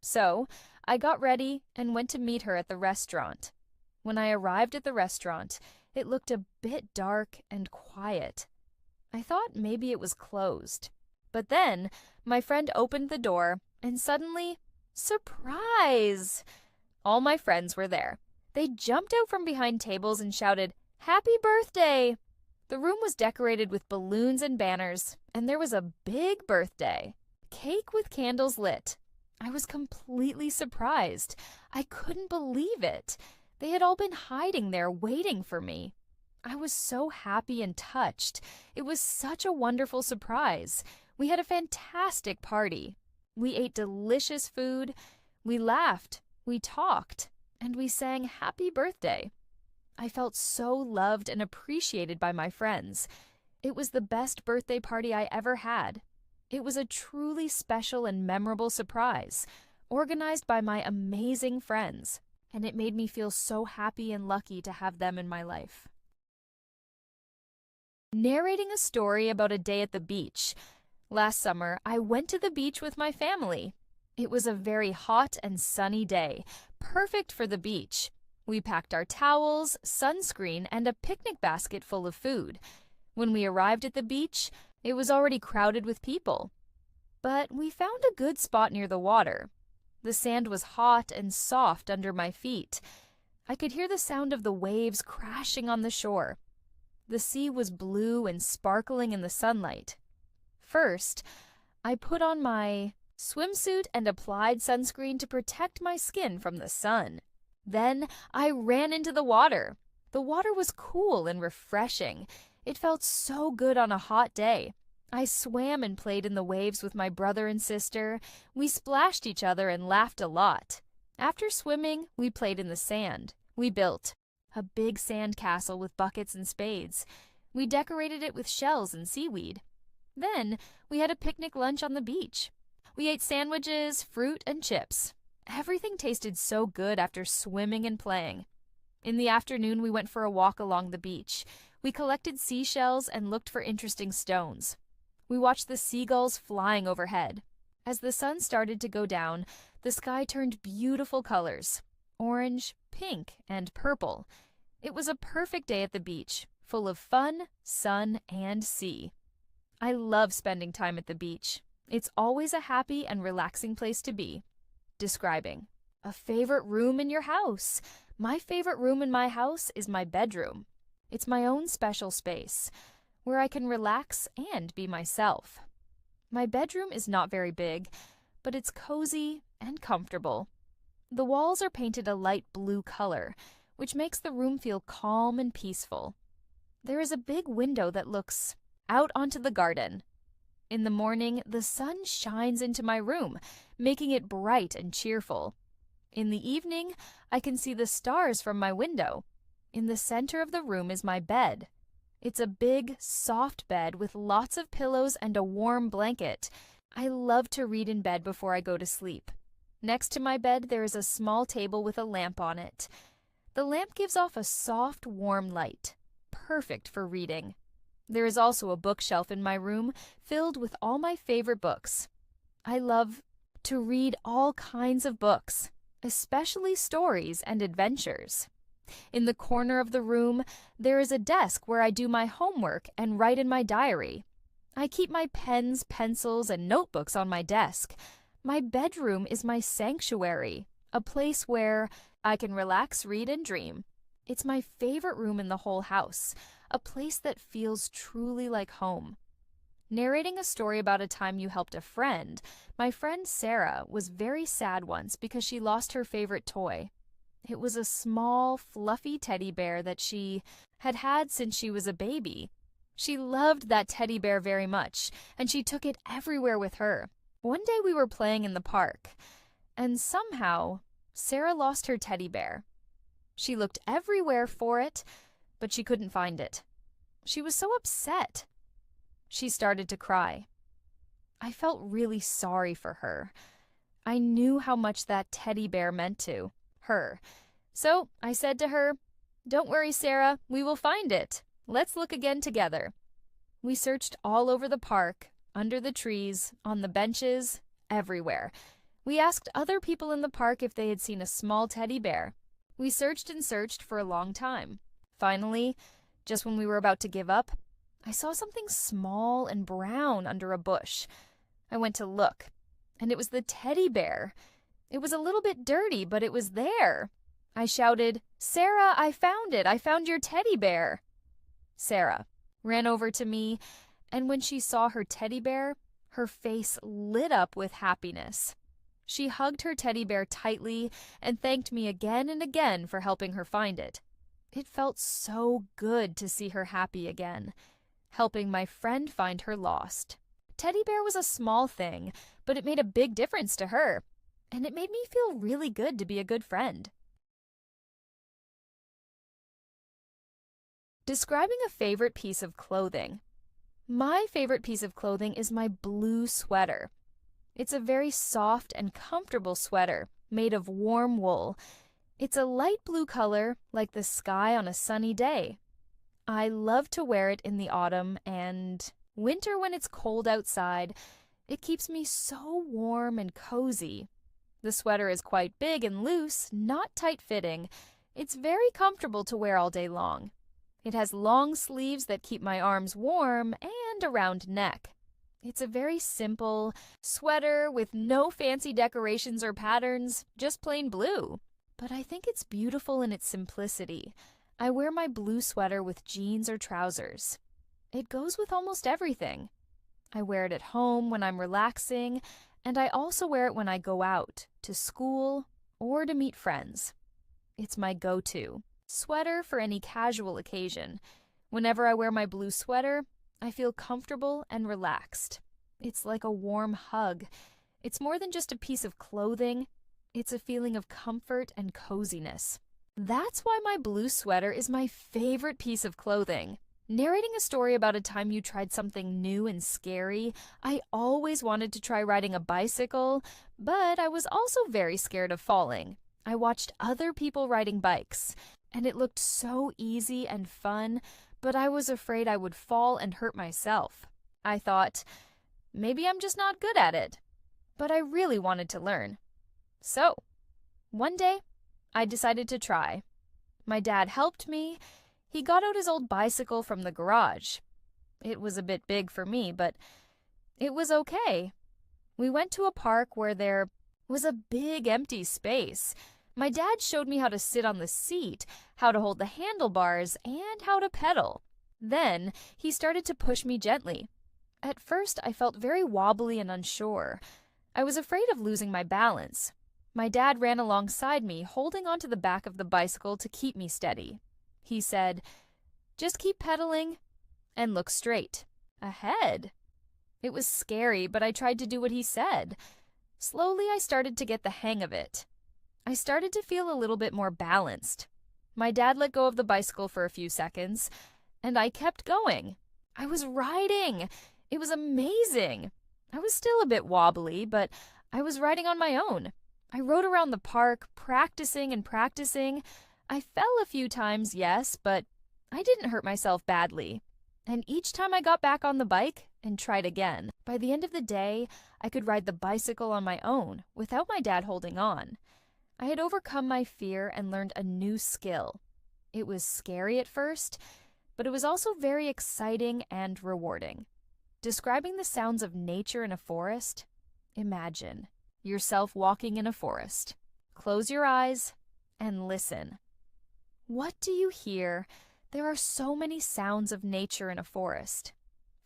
So I got ready and went to meet her at the restaurant. When I arrived at the restaurant, it looked a bit dark and quiet. I thought maybe it was closed. But then my friend opened the door and suddenly, surprise! All my friends were there. They jumped out from behind tables and shouted, "Happy birthday!" The room was decorated with balloons and banners, and there was a big birthday. Cake with candles lit. I was completely surprised. I couldn't believe it. They had all been hiding there waiting for me. I was so happy and touched. It was such a wonderful surprise. We had a fantastic party. We ate delicious food. We laughed. We talked. And we sang happy birthday. I felt so loved and appreciated by my friends. It was the best birthday party I ever had. It was a truly special and memorable surprise, organized by my amazing friends, and it made me feel so happy and lucky to have them in my life. Narrating a story about a day at the beach. Last summer, I went to the beach with my family. It was a very hot and sunny day, perfect for the beach. We packed our towels, sunscreen, and a picnic basket full of food. When we arrived at the beach, it was already crowded with people. But we found a good spot near the water. The sand was hot and soft under my feet. I could hear the sound of the waves crashing on the shore. The sea was blue and sparkling in the sunlight. First, I put on my swimsuit and applied sunscreen to protect my skin from the sun. Then I ran into the water. The water was cool and refreshing. It felt so good on a hot day. I swam and played in the waves with my brother and sister. We splashed each other and laughed a lot. After swimming, we played in the sand. We built a big sand castle with buckets and spades. We decorated it with shells and seaweed. Then we had a picnic lunch on the beach. We ate sandwiches, fruit, and chips. Everything tasted so good after swimming and playing. In the afternoon, we went for a walk along the beach. We collected seashells and looked for interesting stones. We watched the seagulls flying overhead. As the sun started to go down, the sky turned beautiful colors: orange, pink, and purple. It was a perfect day at the beach, full of fun, sun, and sea. I love spending time at the beach. It's always a happy and relaxing place to be. Describing a favorite room in your house. My favorite room in my house is my bedroom. It's my own special space where I can relax and be myself. My bedroom is not very big, but it's cozy and comfortable. The walls are painted a light blue color, which makes the room feel calm and peaceful. There is a big window that looks out onto the garden. In the morning, the sun shines into my room, making it bright and cheerful. In the evening, I can see the stars from my window. In the center of the room is my bed. It's a big, soft bed with lots of pillows and a warm blanket. I love to read in bed before I go to sleep. Next to my bed, there is a small table with a lamp on it. The lamp gives off a soft, warm light, perfect for reading. There is also a bookshelf in my room filled with all my favorite books. I love to read all kinds of books, especially stories and adventures. In the corner of the room, there is a desk where I do my homework and write in my diary. I keep my pens, pencils, and notebooks on my desk. My bedroom is my sanctuary, a place where I can relax, read, and dream. It's my favorite room in the whole house, a place that feels truly like home. Narrating a story about a time you helped a friend, my friend Sarah was very sad once because she lost her favorite toy. It was a small, fluffy teddy bear that she had had since she was a baby. She loved that teddy bear very much, and she took it everywhere with her. One day we were playing in the park, and somehow Sarah lost her teddy bear. She looked everywhere for it, but she couldn't find it. She was so upset. She started to cry. I felt really sorry for her. I knew how much that teddy bear meant to her. So I said to her, "Don't worry, Sarah, we will find it. Let's look again together." We searched all over the park, under the trees, on the benches, everywhere. We asked other people in the park if they had seen a small teddy bear. We searched and searched for a long time. Finally, just when we were about to give up, I saw something small and brown under a bush. I went to look, and it was the teddy bear. It was a little bit dirty, but it was there. I shouted, "Sarah, I found it! I found your teddy bear!" Sarah ran over to me, and when she saw her teddy bear, her face lit up with happiness. She hugged her teddy bear tightly and thanked me again and again for helping her find it. It felt so good to see her happy again, helping my friend find her lost. Teddy bear was a small thing, but it made a big difference to her, and it made me feel really good to be a good friend. Describing a favorite piece of clothing. My favorite piece of clothing is my blue sweater. It's a very soft and comfortable sweater made of warm wool. It's a light blue color, like the sky on a sunny day. I love to wear it in the autumn and winter when it's cold outside. It keeps me so warm and cozy. The sweater is quite big and loose, not tight-fitting. It's very comfortable to wear all day long. It has long sleeves that keep my arms warm and a round neck. It's a very simple sweater with no fancy decorations or patterns, just plain blue. But I think it's beautiful in its simplicity. I wear my blue sweater with jeans or trousers. It goes with almost everything. I wear it at home when I'm relaxing, and I also wear it when I go out, to school, or to meet friends. It's my go-to sweater for any casual occasion. Whenever I wear my blue sweater, I feel comfortable and relaxed. It's like a warm hug. It's more than just a piece of clothing. It's a feeling of comfort and coziness. That's why my blue sweater is my favorite piece of clothing. Narrating a story about a time you tried something new and scary, I always wanted to try riding a bicycle, but I was also very scared of falling. I watched other people riding bikes, and it looked so easy and fun, but I was afraid I would fall and hurt myself. I thought, maybe I'm just not good at it. But I really wanted to learn. So, one day, I decided to try. My dad helped me. He got out his old bicycle from the garage. It was a bit big for me, but it was okay. We went to a park where there was a big empty space. My dad showed me how to sit on the seat, how to hold the handlebars, and how to pedal. Then he started to push me gently. At first, I felt very wobbly and unsure. I was afraid of losing my balance. My dad ran alongside me, holding onto the back of the bicycle to keep me steady. He said, "Just keep pedaling and look straight ahead." It was scary, but I tried to do what he said. Slowly, I started to get the hang of it. I started to feel a little bit more balanced. My dad let go of the bicycle for a few seconds, and I kept going. I was riding. It was amazing. I was still a bit wobbly, but I was riding on my own. I rode around the park, practicing and practicing. I fell a few times, yes, but I didn't hurt myself badly. And each time I got back on the bike and tried again. By the end of the day, I could ride the bicycle on my own without my dad holding on. I had overcome my fear and learned a new skill. It was scary at first, but it was also very exciting and rewarding. Describing the sounds of nature in a forest, imagine yourself walking in a forest. Close your eyes and listen. What do you hear? There are so many sounds of nature in a forest.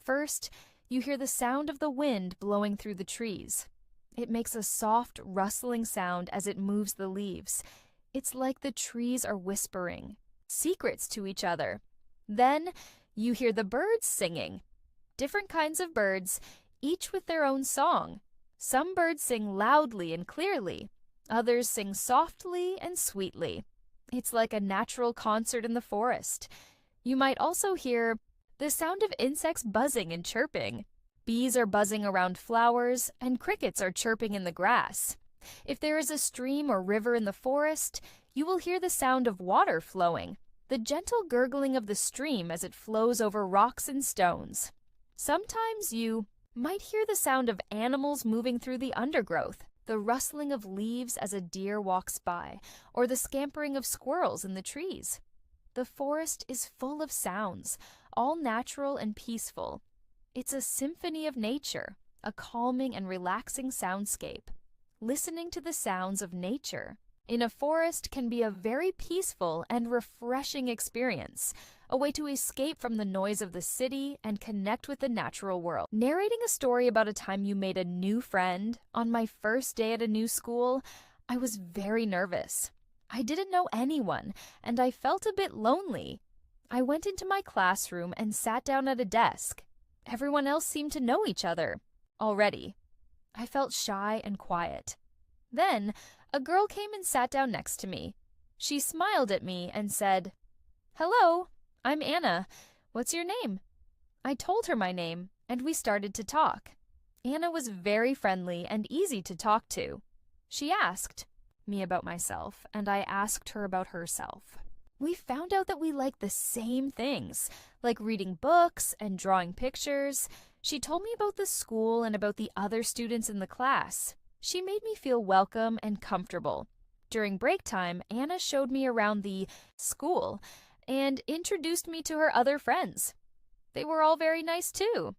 First, you hear the sound of the wind blowing through the trees. It makes a soft, rustling sound as it moves the leaves. It's like the trees are whispering secrets to each other. Then, you hear the birds singing. Different kinds of birds, each with their own song. Some birds sing loudly and clearly. Others sing softly and sweetly. It's like a natural concert in the forest. You might also hear the sound of insects buzzing and chirping. Bees are buzzing around flowers, and crickets are chirping in the grass. If there is a stream or river in the forest, you will hear the sound of water flowing, the gentle gurgling of the stream as it flows over rocks and stones. Sometimes you might hear the sound of animals moving through the undergrowth, the rustling of leaves as a deer walks by, or the scampering of squirrels in the trees. The forest is full of sounds, all natural and peaceful. It's a symphony of nature, a calming and relaxing soundscape. Listening to the sounds of nature in a forest can be a very peaceful and refreshing experience, a way to escape from the noise of the city and connect with the natural world. Narrating a story about a time you made a new friend on my first day at a new school, I was very nervous. I didn't know anyone, and I felt a bit lonely. I went into my classroom and sat down at a desk. Everyone else seemed to know each other already. I felt shy and quiet. Then, a girl came and sat down next to me. She smiled at me and said, "Hello, I'm Anna. What's your name?" I told her my name, and we started to talk. Anna was very friendly and easy to talk to. She asked me about myself, and I asked her about herself. We found out that we like the same things, like reading books and drawing pictures. She told me about the school and about the other students in the class. She made me feel welcome and comfortable. During break time, Anna showed me around the school and introduced me to her other friends. They were all very nice too.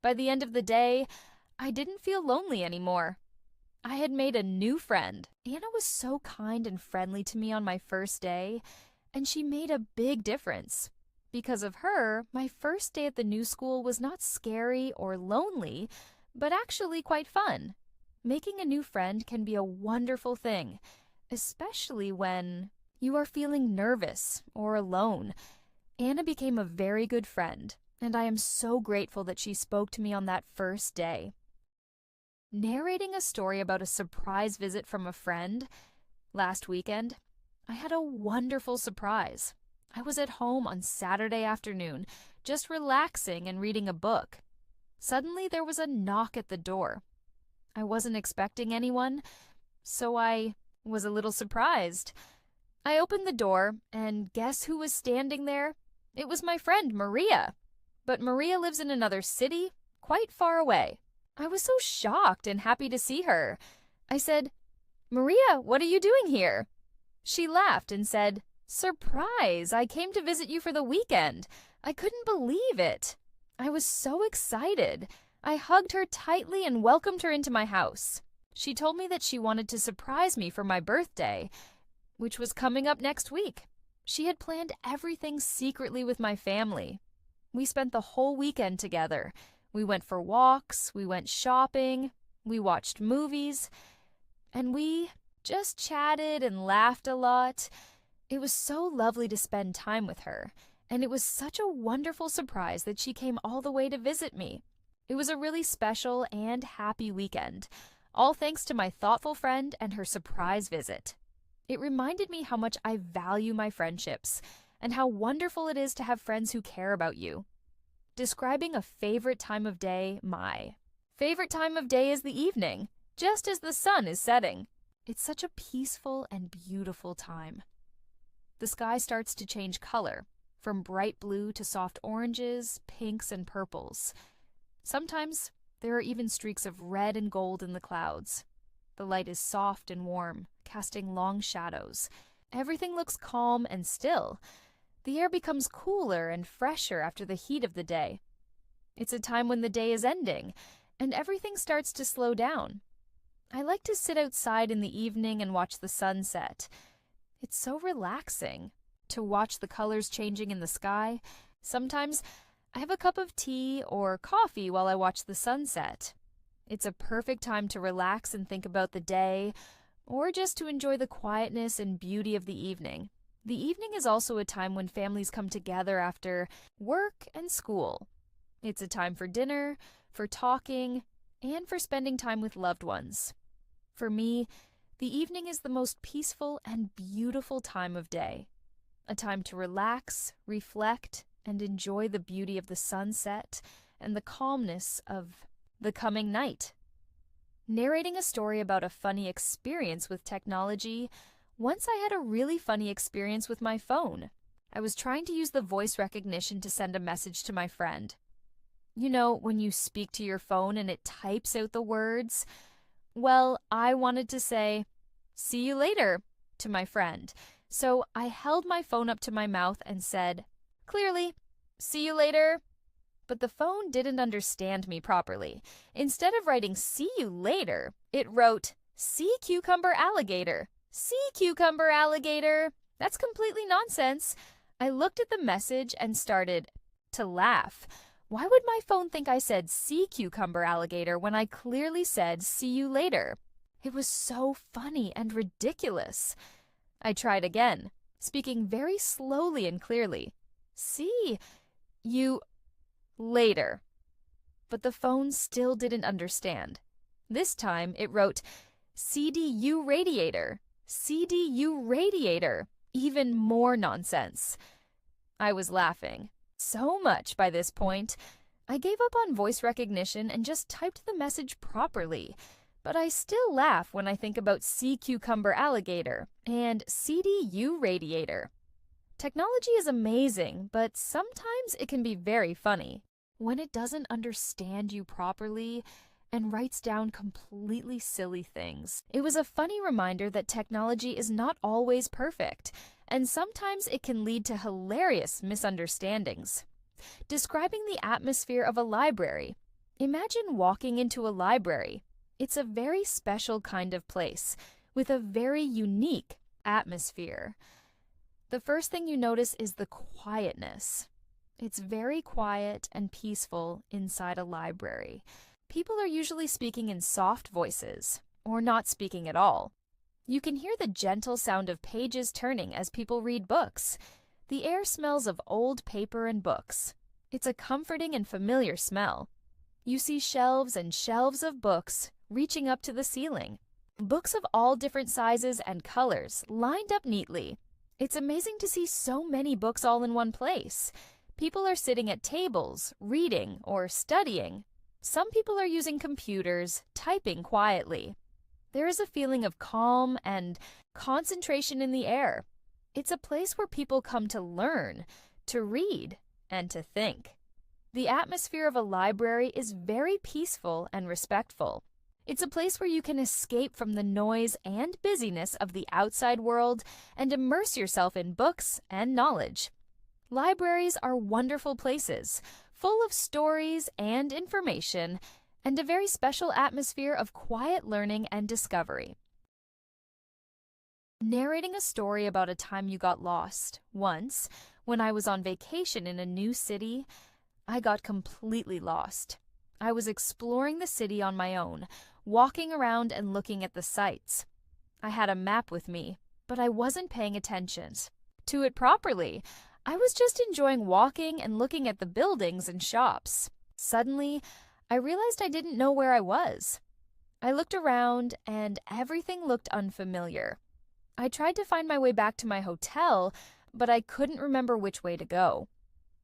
By the end of the day, I didn't feel lonely anymore. I had made a new friend. Anna was so kind and friendly to me on my first day, and she made a big difference. Because of her, my first day at the new school was not scary or lonely, but actually quite fun. Making a new friend can be a wonderful thing, especially when you are feeling nervous or alone. Anna became a very good friend, and I am so grateful that she spoke to me on that first day. Narrating a story about a surprise visit from a friend, last weekend, I had a wonderful surprise. I was at home on Saturday afternoon, just relaxing and reading a book. Suddenly there was a knock at the door. I wasn't expecting anyone, so I was a little surprised. I opened the door, and guess who was standing there? It was my friend Maria. But Maria lives in another city, quite far away. I was so shocked and happy to see her. I said, "Maria, what are you doing here?" She laughed and said, "Surprise! I came to visit you for the weekend." I couldn't believe it. I was so excited. I hugged her tightly and welcomed her into my house. She told me that she wanted to surprise me for my birthday, which was coming up next week. She had planned everything secretly with my family. We spent the whole weekend together. We went for walks, we went shopping, we watched movies, and we just chatted and laughed a lot. It was so lovely to spend time with her, and it was such a wonderful surprise that she came all the way to visit me. It was a really special and happy weekend, all thanks to my thoughtful friend and her surprise visit. It reminded me how much I value my friendships and how wonderful it is to have friends who care about you. Describing a favorite time of day, my favorite time of day is the evening, just as the sun is setting. It's such a peaceful and beautiful time. The sky starts to change color, from bright blue to soft oranges, pinks, and purples. Sometimes there are even streaks of red and gold in the clouds. The light is soft and warm, casting long shadows. Everything looks calm and still. The air becomes cooler and fresher after the heat of the day. It's a time when the day is ending, and everything starts to slow down. I like to sit outside in the evening and watch the sunset. It's so relaxing to watch the colors changing in the sky. Sometimes I have a cup of tea or coffee while I watch the sunset. It's a perfect time to relax and think about the day, or just to enjoy the quietness and beauty of the evening. The evening is also a time when families come together after work and school. It's a time for dinner, for talking, and for spending time with loved ones. For me, the evening is the most peaceful and beautiful time of day. A time to relax, reflect, and enjoy the beauty of the sunset and the calmness of the coming night. Narrating a story about a funny experience with technology, once I had a really funny experience with my phone. I was trying to use the voice recognition to send a message to my friend. You know, when you speak to your phone and it types out the words? Well, I wanted to say, "See you later," to my friend. So I held my phone up to my mouth and said, clearly, "See you later." But the phone didn't understand me properly. Instead of writing "see you later," it wrote "sea cucumber alligator." Sea cucumber alligator. That's completely nonsense. I looked at the message and started to laugh. Why would my phone think I said sea cucumber alligator when I clearly said "see you later"? It was so funny and ridiculous. I tried again, speaking very slowly and clearly. "See you later." But the phone still didn't understand. This time it wrote CDU radiator. CDU radiator. Even more nonsense. I was laughing so much by this point. I gave up on voice recognition and just typed the message properly. But I still laugh when I think about sea cucumber alligator and CDU radiator. Technology is amazing, but sometimes it can be very funny. When it doesn't understand you properly and writes down completely silly things. It was a funny reminder that technology is not always perfect, and sometimes it can lead to hilarious misunderstandings. Describing the atmosphere of a library. Imagine walking into a library. It's a very special kind of place with a very unique atmosphere. The first thing you notice is the quietness. It's very quiet and peaceful inside a library. People are usually speaking in soft voices, or not speaking at all. You can hear the gentle sound of pages turning as people read books. The air smells of old paper and books. It's a comforting and familiar smell. You see shelves and shelves of books reaching up to the ceiling. Books of all different sizes and colors lined up neatly. It's amazing to see so many books all in one place. People are sitting at tables, reading or studying. Some people are using computers, typing quietly. There is a feeling of calm and concentration in the air. It's a place where people come to learn, to read, and to think. The atmosphere of a library is very peaceful and respectful. It's a place where you can escape from the noise and busyness of the outside world and immerse yourself in books and knowledge. Libraries are wonderful places, full of stories and information, and a very special atmosphere of quiet learning and discovery. Narrating a story about a time you got lost. Once, when I was on vacation in a new city, I got completely lost. I was exploring the city on my own, walking around and looking at the sights. I had a map with me, but I wasn't paying attention to it properly. I was just enjoying walking and looking at the buildings and shops. Suddenly, I realized I didn't know where I was. I looked around and everything looked unfamiliar. I tried to find my way back to my hotel, but I couldn't remember which way to go.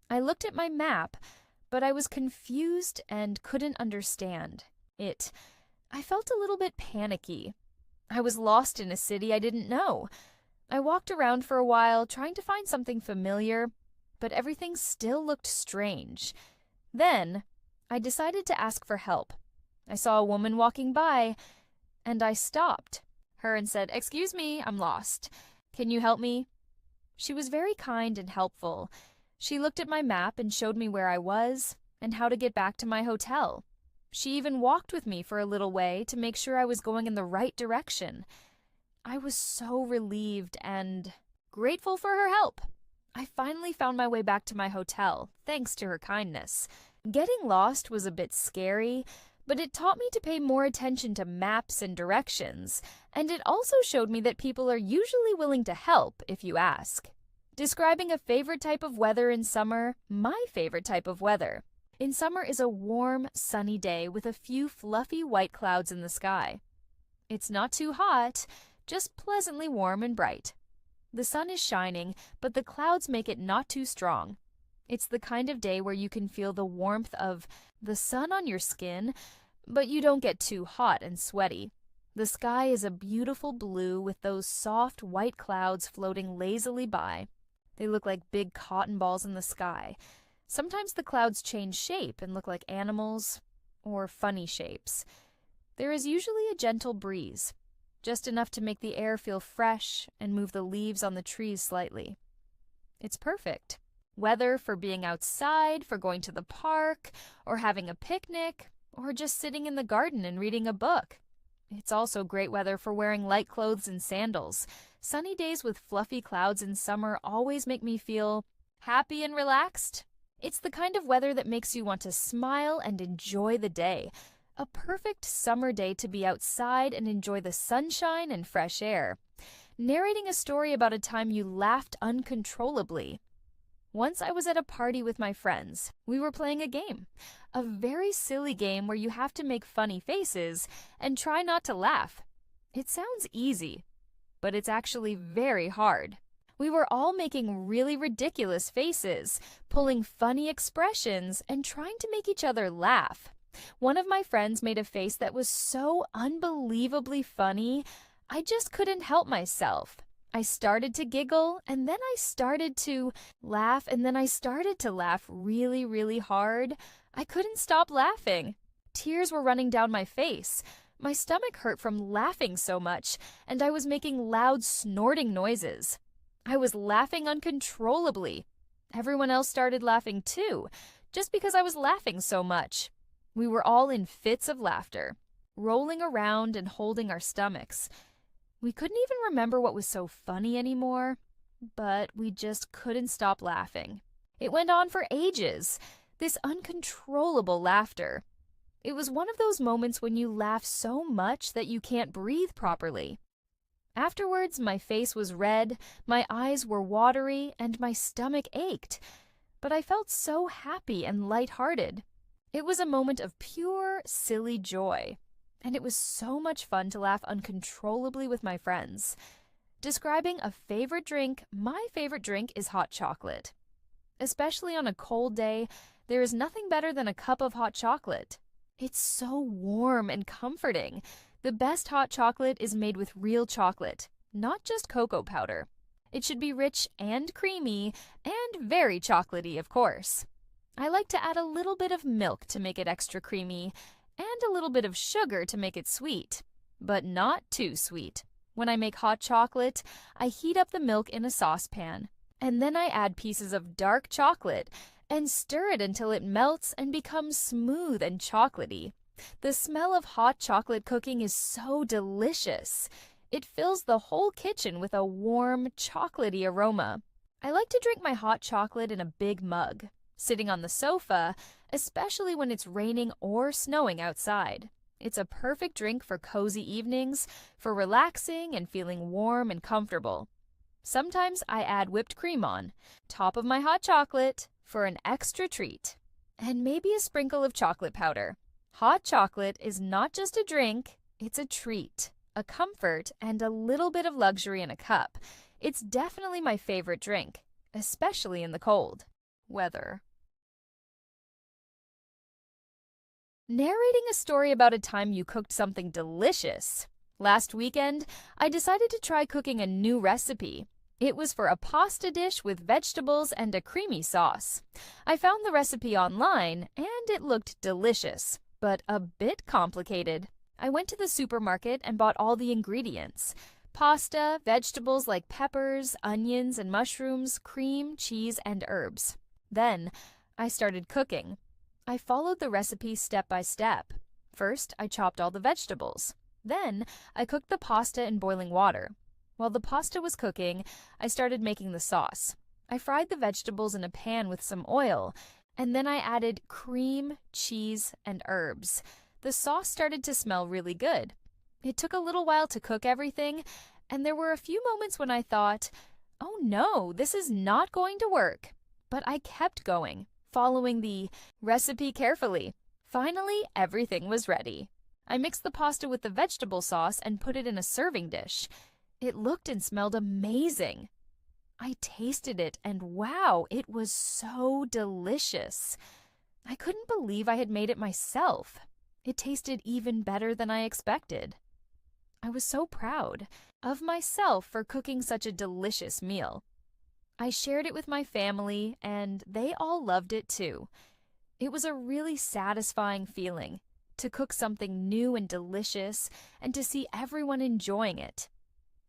I looked at my map, but I was confused and couldn't understand it. I felt a little bit panicky. I was lost in a city I didn't know. I walked around for a while, trying to find something familiar, but everything still looked strange. Then, I decided to ask for help. I saw a woman walking by, and I stopped her and said, "Excuse me, I'm lost. Can you help me?" She was very kind and helpful. She looked at my map and showed me where I was and how to get back to my hotel. She even walked with me for a little way to make sure I was going in the right direction. I was so relieved and grateful for her help. I finally found my way back to my hotel, thanks to her kindness. Getting lost was a bit scary, but it taught me to pay more attention to maps and directions, and it also showed me that people are usually willing to help if you ask. Describing a favorite type of weather in summer, my favorite type of weather in summer is a warm, sunny day with a few fluffy white clouds in the sky. It's not too hot, just pleasantly warm and bright. The sun is shining, but the clouds make it not too strong. It's the kind of day where you can feel the warmth of the sun on your skin, but you don't get too hot and sweaty. The sky is a beautiful blue with those soft white clouds floating lazily by. They look like big cotton balls in the sky. Sometimes the clouds change shape and look like animals or funny shapes. There is usually a gentle breeze, just enough to make the air feel fresh and move the leaves on the trees slightly. It's perfect. Weather for being outside, for going to the park, or having a picnic, or just sitting in the garden and reading a book. It's also great weather for wearing light clothes and sandals. Sunny days with fluffy clouds in summer always make me feel happy and relaxed. It's the kind of weather that makes you want to smile and enjoy the day. A perfect summer day to be outside and enjoy the sunshine and fresh air. Narrating a story about a time you laughed uncontrollably. Once I was at a party with my friends. We were playing a game. A very silly game where you have to make funny faces and try not to laugh. It sounds easy, but it's actually very hard. We were all making really ridiculous faces, pulling funny expressions, and trying to make each other laugh. One of my friends made a face that was so unbelievably funny, I just couldn't help myself. I started to giggle, and then I started to laugh, and then I started to laugh really, really hard. I couldn't stop laughing. Tears were running down my face. My stomach hurt from laughing so much, and I was making loud snorting noises. I was laughing uncontrollably. Everyone else started laughing too, just because I was laughing so much. We were all in fits of laughter, rolling around and holding our stomachs. We couldn't even remember what was so funny anymore, but we just couldn't stop laughing. It went on for ages, this uncontrollable laughter. It was one of those moments when you laugh so much that you can't breathe properly. Afterwards, my face was red, my eyes were watery, and my stomach ached, but I felt so happy and lighthearted. It was a moment of pure, silly joy, and it was so much fun to laugh uncontrollably with my friends. Describing a favorite drink, my favorite drink is hot chocolate. Especially on a cold day, there is nothing better than a cup of hot chocolate. It's so warm and comforting. The best hot chocolate is made with real chocolate, not just cocoa powder. It should be rich and creamy, and very chocolatey, of course. I like to add a little bit of milk to make it extra creamy, and a little bit of sugar to make it sweet, but not too sweet. When I make hot chocolate, I heat up the milk in a saucepan, and then I add pieces of dark chocolate and stir it until it melts and becomes smooth and chocolatey. The smell of hot chocolate cooking is so delicious. It fills the whole kitchen with a warm, chocolatey aroma. I like to drink my hot chocolate in a big mug, sitting on the sofa, especially when it's raining or snowing outside. It's a perfect drink for cozy evenings, for relaxing and feeling warm and comfortable. Sometimes I add whipped cream on top of my hot chocolate for an extra treat, and maybe a sprinkle of chocolate powder. Hot chocolate is not just a drink, it's a treat, a comfort, and a little bit of luxury in a cup. It's definitely my favorite drink, especially in the cold weather. Narrating a story about a time you cooked something delicious. Last weekend, I decided to try cooking a new recipe. It was for a pasta dish with vegetables and a creamy sauce. I found the recipe online, and it looked delicious, but a bit complicated. I went to the supermarket and bought all the ingredients: pasta, vegetables like peppers, onions, and mushrooms, cream, cheese, and herbs. Then, I started cooking. I followed the recipe step by step. First, I chopped all the vegetables. Then, I cooked the pasta in boiling water. While the pasta was cooking, I started making the sauce. I fried the vegetables in a pan with some oil, and then I added cream, cheese, and herbs. The sauce started to smell really good. It took a little while to cook everything, and there were a few moments when I thought, oh no, this is not going to work. But I kept going, following the recipe carefully. Finally, everything was ready. I mixed the pasta with the vegetable sauce and put it in a serving dish. It looked and smelled amazing. I tasted it, and wow, it was so delicious. I couldn't believe I had made it myself. It tasted even better than I expected. I was so proud of myself for cooking such a delicious meal. I shared it with my family, and they all loved it too. It was a really satisfying feeling to cook something new and delicious and to see everyone enjoying it.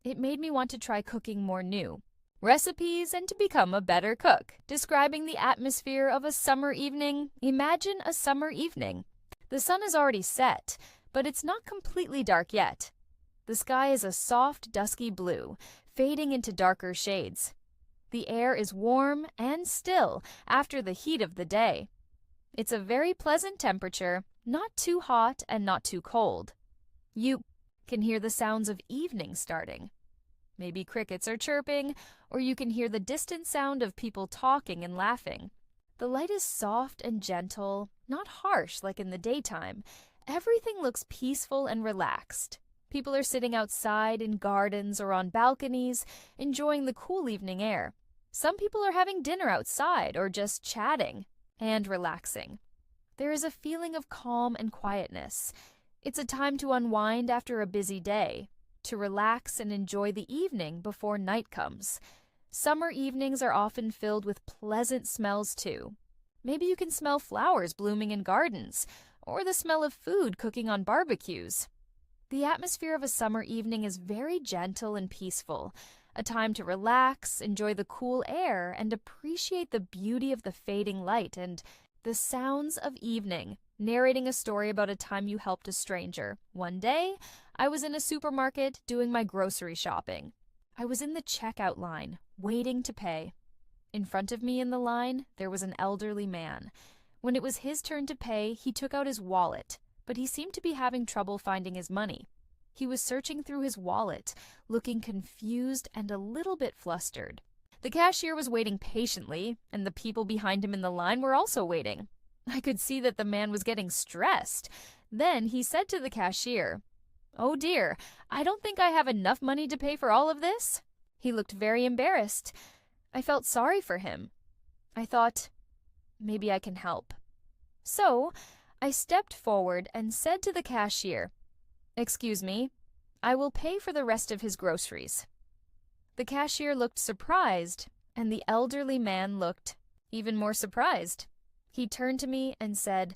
It made me want to try cooking more new recipes and to become a better cook. Describing the atmosphere of a summer evening, imagine a summer evening. The sun is already set, but it's not completely dark yet. The sky is a soft, dusky blue, fading into darker shades. The air is warm and still after the heat of the day. It's a very pleasant temperature, not too hot and not too cold. You can hear the sounds of evening starting. Maybe crickets are chirping, or you can hear the distant sound of people talking and laughing. The light is soft and gentle, not harsh like in the daytime. Everything looks peaceful and relaxed. People are sitting outside in gardens or on balconies, enjoying the cool evening air. Some people are having dinner outside or just chatting and relaxing. There is a feeling of calm and quietness. It's a time to unwind after a busy day, to relax and enjoy the evening before night comes. Summer evenings are often filled with pleasant smells too. Maybe you can smell flowers blooming in gardens, or the smell of food cooking on barbecues. The atmosphere of a summer evening is very gentle and peaceful, a time to relax, enjoy the cool air, and appreciate the beauty of the fading light and the sounds of evening, narrating a story about a time you helped a stranger. One day, I was in a supermarket doing my grocery shopping. I was in the checkout line, waiting to pay. In front of me in the line, there was an elderly man. When it was his turn to pay, he took out his wallet, but he seemed to be having trouble finding his money. He was searching through his wallet, looking confused and a little bit flustered. The cashier was waiting patiently, and the people behind him in the line were also waiting. I could see that the man was getting stressed. Then he said to the cashier, "Oh dear, I don't think I have enough money to pay for all of this." He looked very embarrassed. I felt sorry for him. I thought, maybe I can help. So, I stepped forward and said to the cashier, "Excuse me, I will pay for the rest of his groceries." The cashier looked surprised, and the elderly man looked even more surprised. He turned to me and said,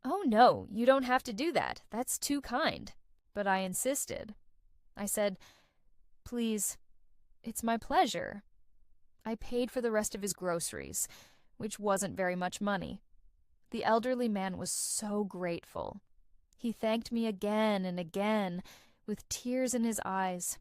"Oh no, you don't have to do that. That's too kind." But I insisted. I said, "Please, it's my pleasure." I paid for the rest of his groceries, which wasn't very much money. The elderly man was so grateful. He thanked me again and again, with tears in his eyes.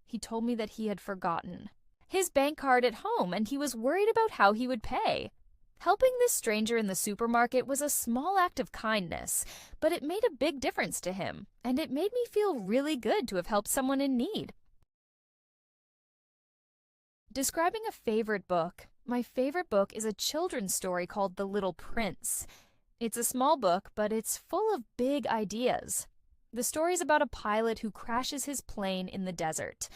He told me that he had forgotten his bank card at home and he was worried about how he would pay. Helping this stranger in the supermarket was a small act of kindness, but it made a big difference to him, and it made me feel really good to have helped someone in need. Describing a favorite book, my favorite book is a children's story called The Little Prince. It's a small book, but it's full of big ideas. The story is about a pilot who crashes his plane in the desert.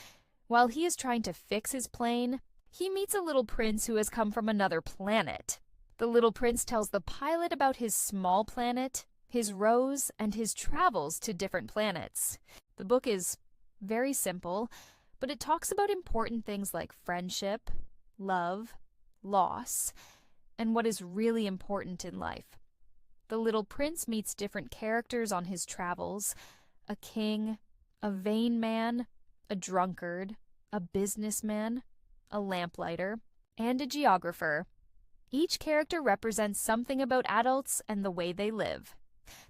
While he is trying to fix his plane, he meets a little prince who has come from another planet. The little prince tells the pilot about his small planet, his rose, and his travels to different planets. The book is very simple, but it talks about important things like friendship, love, loss, and what is really important in life. The Little Prince meets different characters on his travels: a king, a vain man, a drunkard, a businessman, a lamplighter, and a geographer. Each character represents something about adults and the way they live.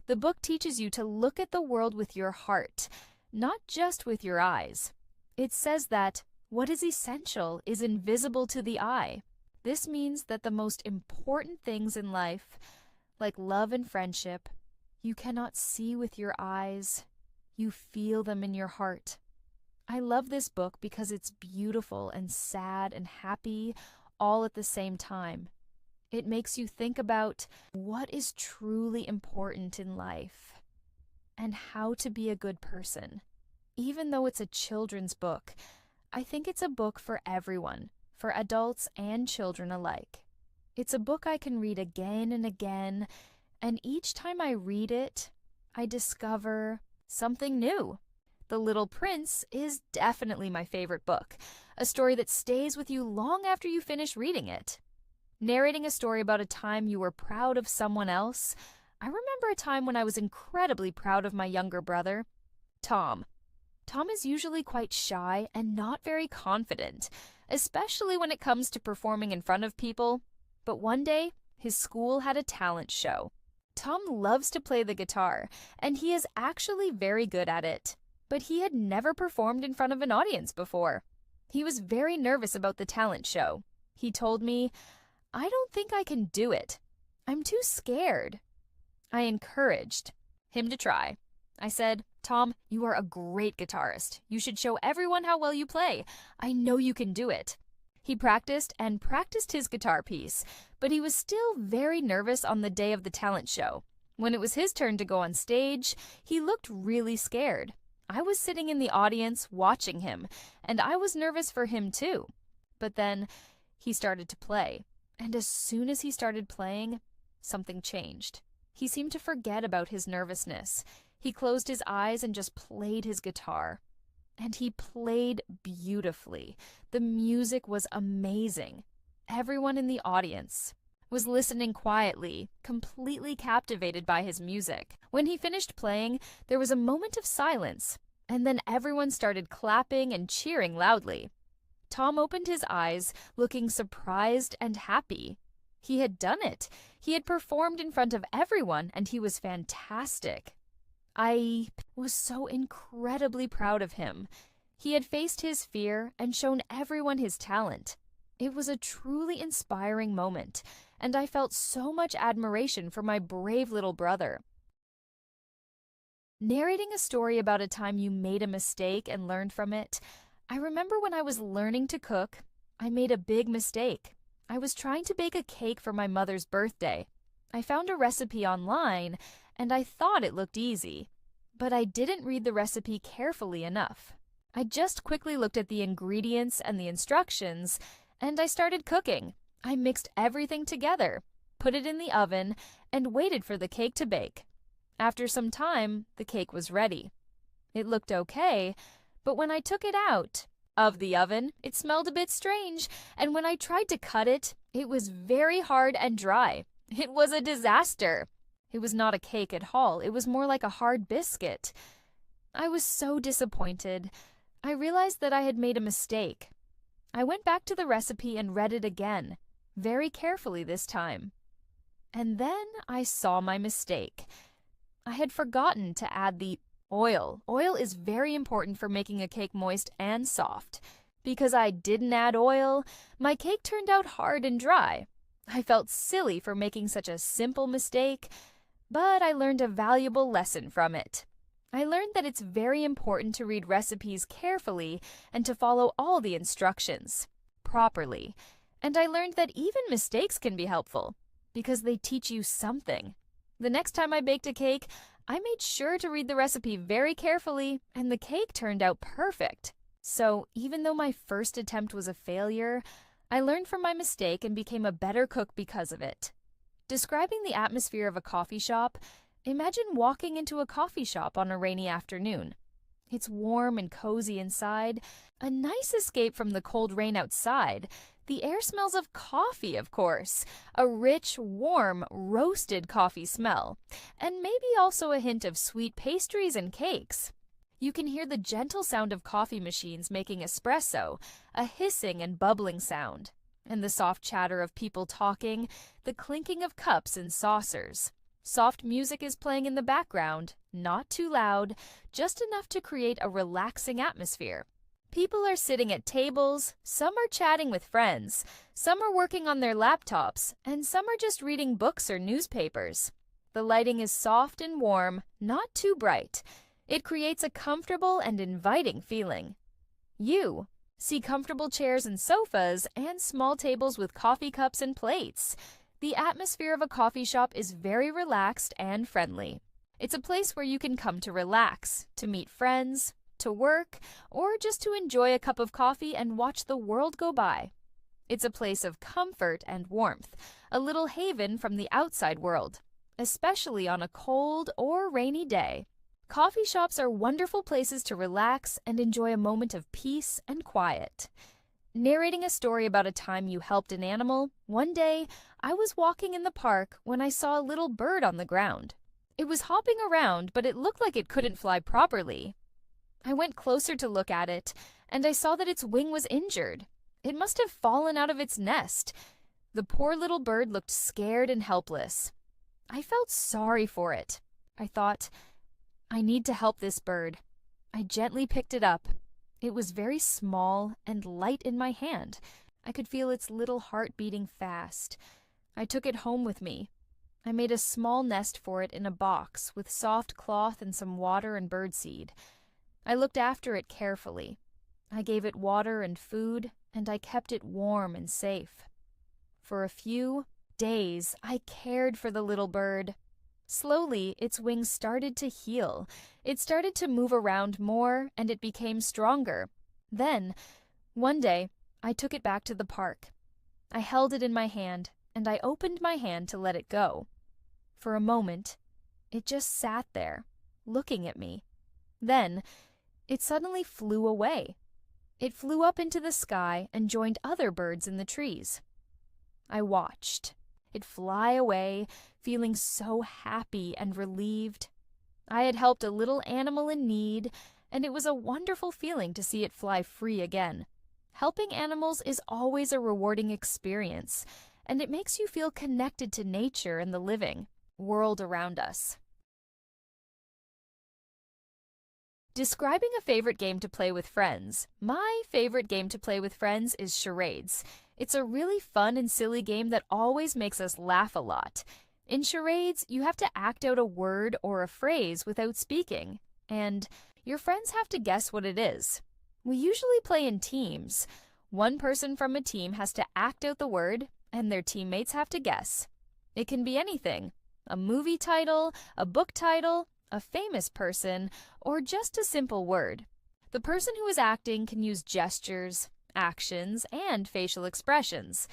The book teaches you to look at the world with your heart, not just with your eyes. It says that what is essential is invisible to the eye. This means that the most important things in life, like love and friendship, you cannot see with your eyes. You feel them in your heart. I love this book because it's beautiful and sad and happy all at the same time. It makes you think about what is truly important in life and how to be a good person. Even though it's a children's book, I think it's a book for everyone, for adults and children alike. It's a book I can read again and again, and each time I read it, I discover something new. The Little Prince is definitely my favorite book, a story that stays with you long after you finish reading it. Narrating a story about a time you were proud of someone else, I remember a time when I was incredibly proud of my younger brother, Tom. Tom is usually quite shy and not very confident, especially when it comes to performing in front of people. But one day, his school had a talent show. Tom loves to play the guitar, and he is actually very good at it. But he had never performed in front of an audience before. He was very nervous about the talent show. He told me, "I don't think I can do it. I'm too scared." I encouraged him to try. I said, "Tom, you are a great guitarist. You should show everyone how well you play. I know you can do it." He practiced and practiced his guitar piece, but he was still very nervous on the day of the talent show. When it was his turn to go on stage, he looked really scared. I was sitting in the audience watching him, and I was nervous for him too. But then he started to play, and as soon as he started playing, something changed. He seemed to forget about his nervousness. He closed his eyes and just played his guitar. And he played beautifully. The music was amazing. Everyone in the audience was listening quietly, completely captivated by his music. When he finished playing, there was a moment of silence, and then everyone started clapping and cheering loudly. Tom opened his eyes, looking surprised and happy. He had done it. He had performed in front of everyone, and he was fantastic. I was so incredibly proud of him. He had faced his fear and shown everyone his talent. It was a truly inspiring moment, and I felt so much admiration for my brave little brother. Narrating a story about a time you made a mistake and learned from it, I remember when I was learning to cook, I made a big mistake. I was trying to bake a cake for my mother's birthday. I found a recipe online, and I thought it looked easy, but I didn't read the recipe carefully enough. I just quickly looked at the ingredients and the instructions, and I started cooking. I mixed everything together, put it in the oven, and waited for the cake to bake. After some time, the cake was ready. It looked okay, but when I took it out of the oven, it smelled a bit strange, and when I tried to cut it, it was very hard and dry. It was a disaster. It was not a cake at all. It was more like a hard biscuit. I was so disappointed. I realized that I had made a mistake. I went back to the recipe and read it again, very carefully this time. And then I saw my mistake. I had forgotten to add the oil. Oil is very important for making a cake moist and soft. Because I didn't add oil, my cake turned out hard and dry. I felt silly for making such a simple mistake, but I learned a valuable lesson from it. I learned that it's very important to read recipes carefully and to follow all the instructions properly. And I learned that even mistakes can be helpful because they teach you something. The next time I baked a cake, I made sure to read the recipe very carefully, and the cake turned out perfect. So even though my first attempt was a failure, I learned from my mistake and became a better cook because of it. Describing the atmosphere of a coffee shop, imagine walking into a coffee shop on a rainy afternoon. It's warm and cozy inside, a nice escape from the cold rain outside. The air smells of coffee, of course, a rich, warm, roasted coffee smell, and maybe also a hint of sweet pastries and cakes. You can hear the gentle sound of coffee machines making espresso, a hissing and bubbling sound, and the soft chatter of people talking, the clinking of cups and saucers. Soft music is playing in the background, not too loud, just enough to create a relaxing atmosphere. People are sitting at tables, some are chatting with friends, some are working on their laptops, and some are just reading books or newspapers. The lighting is soft and warm, not too bright. It creates a comfortable and inviting feeling. You see comfortable chairs and sofas and small tables with coffee cups and plates. The atmosphere of a coffee shop is very relaxed and friendly. It's a place where you can come to relax, to meet friends, to work, or just to enjoy a cup of coffee and watch the world go by. It's a place of comfort and warmth, a little haven from the outside world, especially on a cold or rainy day. Coffee shops are wonderful places to relax and enjoy a moment of peace and quiet. Narrating a story about a time you helped an animal, one day I was walking in the park when I saw a little bird on the ground. It was hopping around, but it looked like it couldn't fly properly. I went closer to look at it, and I saw that its wing was injured. It must have fallen out of its nest. The poor little bird looked scared and helpless. I felt sorry for it. I thought, I need to help this bird. I gently picked it up. It was very small and light in my hand. I could feel its little heart beating fast. I took it home with me. I made a small nest for it in a box with soft cloth and some water and birdseed. I looked after it carefully. I gave it water and food, and I kept it warm and safe. For a few days, I cared for the little bird. Slowly, its wings started to heal. It started to move around more, and it became stronger. Then, one day, I took it back to the park. I held it in my hand, and I opened my hand to let it go. For a moment, it just sat there, looking at me. Then, it suddenly flew away. It flew up into the sky and joined other birds in the trees. I watched it fly away, feeling so happy and relieved. I had helped a little animal in need, and it was a wonderful feeling to see it fly free again. Helping animals is always a rewarding experience, and it makes you feel connected to nature and the living world around us. Describing a favorite game to play with friends. My favorite game to play with friends is charades. It's a really fun and silly game that always makes us laugh a lot. In charades, you have to act out a word or a phrase without speaking, and your friends have to guess what it is. We usually play in teams. One person from a team has to act out the word, and their teammates have to guess. It can be anything: a movie title, a book title, a famous person, or just a simple word. The person who is acting can use gestures, actions, and facial expressions,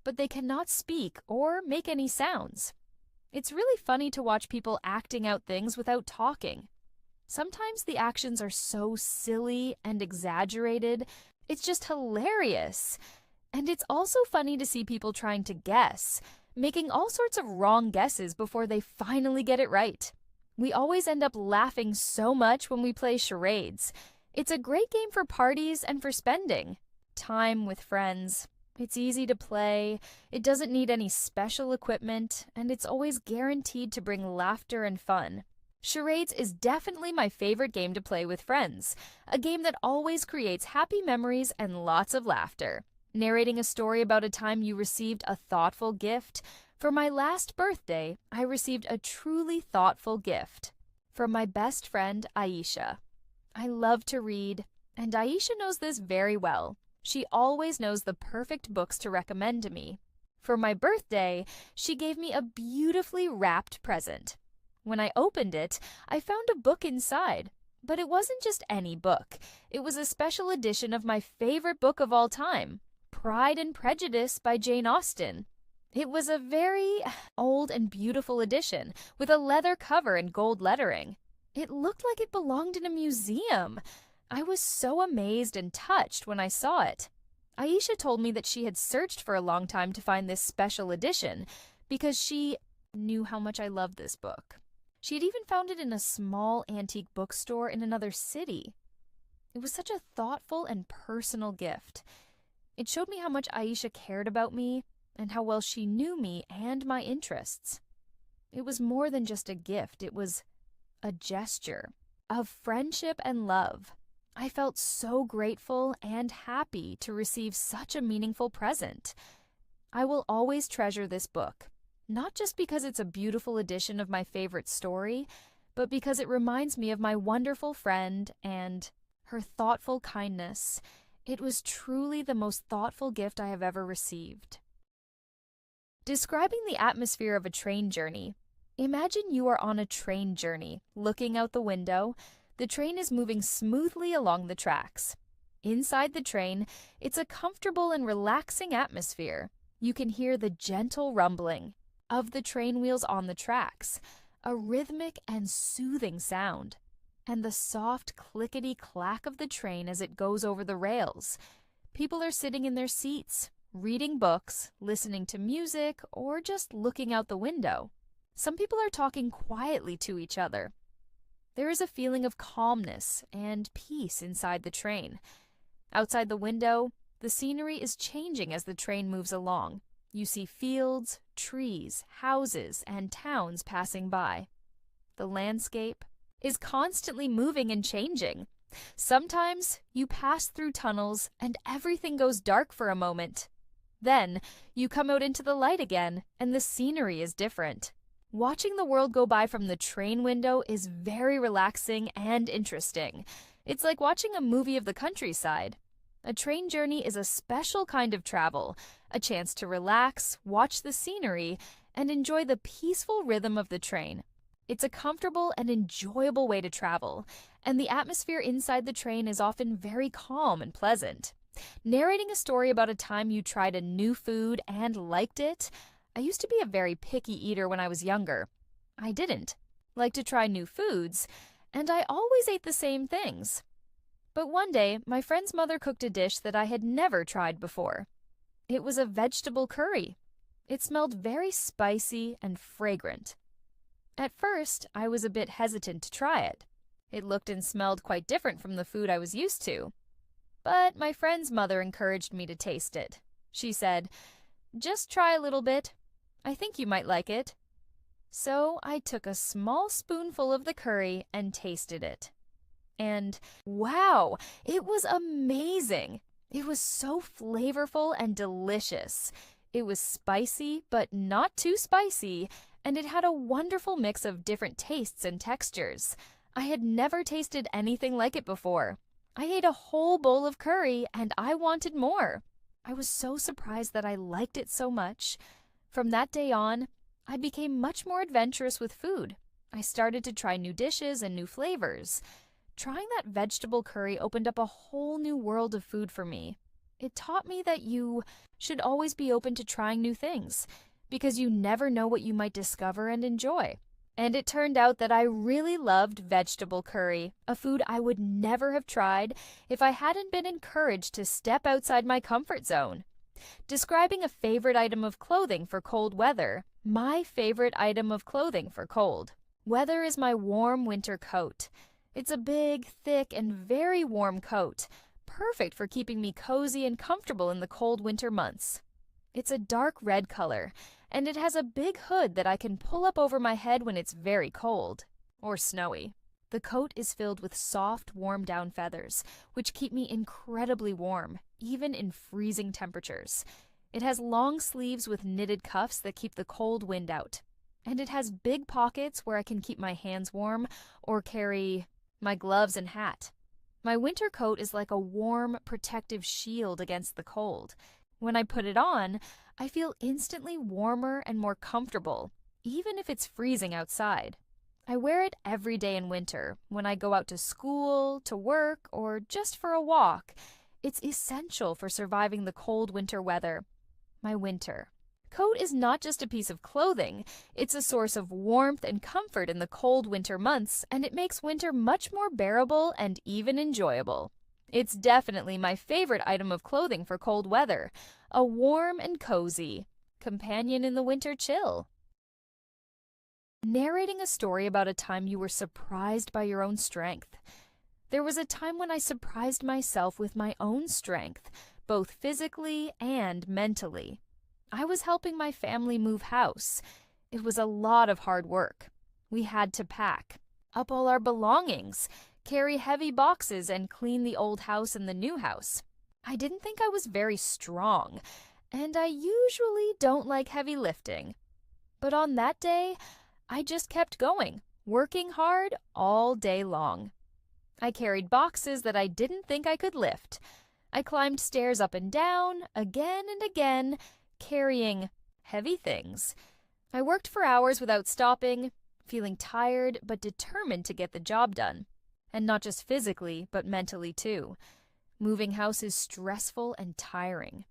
but they cannot speak or make any sounds. It's really funny to watch people acting out things without talking. Sometimes the actions are so silly and exaggerated, it's just hilarious. And it's also funny to see people trying to guess, making all sorts of wrong guesses before they finally get it right. We always end up laughing so much when we play charades. It's a great game for parties and for spending time with friends. It's easy to play, it doesn't need any special equipment, and it's always guaranteed to bring laughter and fun. Charades is definitely my favorite game to play with friends, a game that always creates happy memories and lots of laughter. Narrating a story about a time you received a thoughtful gift. For my last birthday, I received a truly thoughtful gift from my best friend, Aisha. I love to read, and Aisha knows this very well. She always knows the perfect books to recommend to me. For my birthday, she gave me a beautifully wrapped present. When I opened it, I found a book inside. But it wasn't just any book. It was a special edition of my favorite book of all time, Pride and Prejudice by Jane Austen. It was a very old and beautiful edition with a leather cover and gold lettering. It looked like it belonged in a museum. I was so amazed and touched when I saw it. Aisha told me that she had searched for a long time to find this special edition because she knew how much I loved this book. She had even found it in a small antique bookstore in another city. It was such a thoughtful and personal gift. It showed me how much Aisha cared about me and how well she knew me and my interests. It was more than just a gift. It was a gesture of friendship and love. I felt so grateful and happy to receive such a meaningful present. I will always treasure this book, not just because it's a beautiful edition of my favorite story, but because it reminds me of my wonderful friend and her thoughtful kindness. It was truly the most thoughtful gift I have ever received. Describing the atmosphere of a train journey. Imagine you are on a train journey, looking out the window. The train is moving smoothly along the tracks. Inside the train, it's a comfortable and relaxing atmosphere. You can hear the gentle rumbling of the train wheels on the tracks, a rhythmic and soothing sound, and the soft clickety-clack of the train as it goes over the rails. People are sitting in their seats, reading books, listening to music, or just looking out the window. Some people are talking quietly to each other. There is a feeling of calmness and peace inside the train. Outside the window, the scenery is changing as the train moves along. You see fields, trees, houses, and towns passing by. The landscape is constantly moving and changing. Sometimes you pass through tunnels and everything goes dark for a moment. Then you come out into the light again and the scenery is different. Watching the world go by from the train window is very relaxing and interesting. It's like watching a movie of the countryside. A train journey is a special kind of travel, a chance to relax, watch the scenery, and enjoy the peaceful rhythm of the train. It's a comfortable and enjoyable way to travel, and the atmosphere inside the train is often very calm and pleasant. Narrating a story about a time you tried a new food and liked it. I used to be a very picky eater when I was younger. I didn't like to try new foods, and I always ate the same things. But one day, my friend's mother cooked a dish that I had never tried before. It was a vegetable curry. It smelled very spicy and fragrant. At first, I was a bit hesitant to try it. It looked and smelled quite different from the food I was used to. But my friend's mother encouraged me to taste it. She said, "Just try a little bit. I think you might like it." So I took a small spoonful of the curry and tasted it. And wow, it was amazing. It was so flavorful and delicious. It was spicy, but not too spicy, and it had a wonderful mix of different tastes and textures. I had never tasted anything like it before. I ate a whole bowl of curry, and I wanted more. I was so surprised that I liked it so much. From that day on, I became much more adventurous with food. I started to try new dishes and new flavors. Trying that vegetable curry opened up a whole new world of food for me. It taught me that you should always be open to trying new things, because you never know what you might discover and enjoy. And it turned out that I really loved vegetable curry, a food I would never have tried if I hadn't been encouraged to step outside my comfort zone. Describing a favorite item of clothing for cold weather. My favorite item of clothing for cold weather is my warm winter coat. It's a big, thick, and very warm coat, perfect for keeping me cozy and comfortable in the cold winter months. It's a dark red color, and it has a big hood that I can pull up over my head when it's very cold or snowy. The coat is filled with soft, warm down feathers, which keep me incredibly warm, even in freezing temperatures. It has long sleeves with knitted cuffs that keep the cold wind out. And it has big pockets where I can keep my hands warm or carry my gloves and hat. My winter coat is like a warm, protective shield against the cold. When I put it on, I feel instantly warmer and more comfortable, even if it's freezing outside. I wear it every day in winter, when I go out to school, to work, or just for a walk. It's essential for surviving the cold winter weather. My winter coat is not just a piece of clothing, it's a source of warmth and comfort in the cold winter months, and it makes winter much more bearable and even enjoyable. It's definitely my favorite item of clothing for cold weather, a warm and cozy companion in the winter chill. Narrating a story about a time you were surprised by your own strength. There was a time when I surprised myself with my own strength, both physically and mentally. I was helping my family move house. It was a lot of hard work. We had to pack up all our belongings, carry heavy boxes, and clean the old house and the new house. I didn't think I was very strong, and I usually don't like heavy lifting. But on that day, I just kept going, working hard all day long. I carried boxes that I didn't think I could lift. I climbed stairs up and down, again and again, carrying heavy things. I worked for hours without stopping, feeling tired but determined to get the job done. And not just physically, but mentally too. Moving house is stressful and tiring.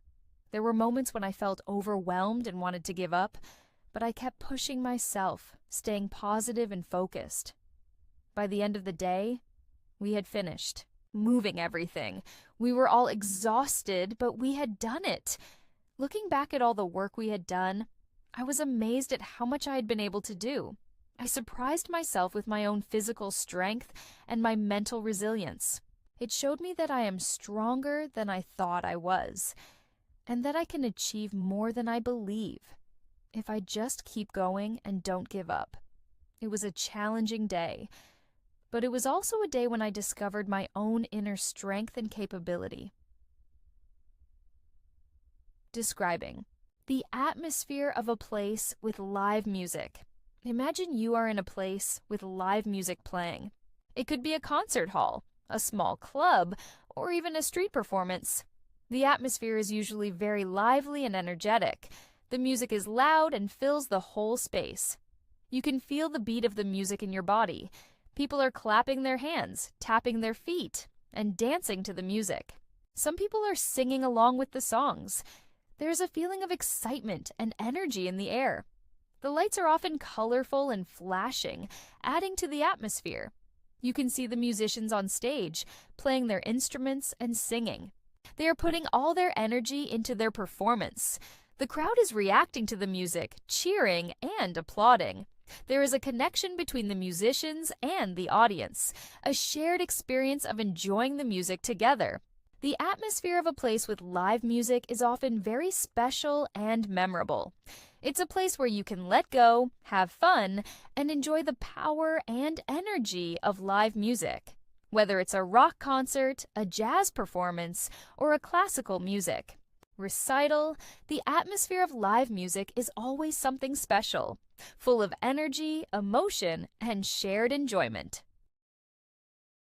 There were moments when I felt overwhelmed and wanted to give up, but I kept pushing myself, staying positive and focused. By the end of the day, we had finished, moving everything. We were all exhausted, but we had done it. Looking back at all the work we had done, I was amazed at how much I had been able to do. I surprised myself with my own physical strength and my mental resilience. It showed me that I am stronger than I thought I was, and that I can achieve more than I believe if I just keep going and don't give up. It was a challenging day, but it was also a day when I discovered my own inner strength and capability. Describing the atmosphere of a place with live music. Imagine you are in a place with live music playing. It could be a concert hall, a small club, or even a street performance. The atmosphere is usually very lively and energetic. The music is loud and fills the whole space. You can feel the beat of the music in your body. People are clapping their hands, tapping their feet, and dancing to the music. Some people are singing along with the songs. There's a feeling of excitement and energy in the air. The lights are often colorful and flashing, adding to the atmosphere. You can see the musicians on stage, playing their instruments and singing. They are putting all their energy into their performance. The crowd is reacting to the music, cheering and applauding. There is a connection between the musicians and the audience, a shared experience of enjoying the music together. The atmosphere of a place with live music is often very special and memorable. It's a place where you can let go, have fun, and enjoy the power and energy of live music. Whether it's a rock concert, a jazz performance, or a classical music recital, the atmosphere of live music is always something special, full of energy, emotion, and shared enjoyment.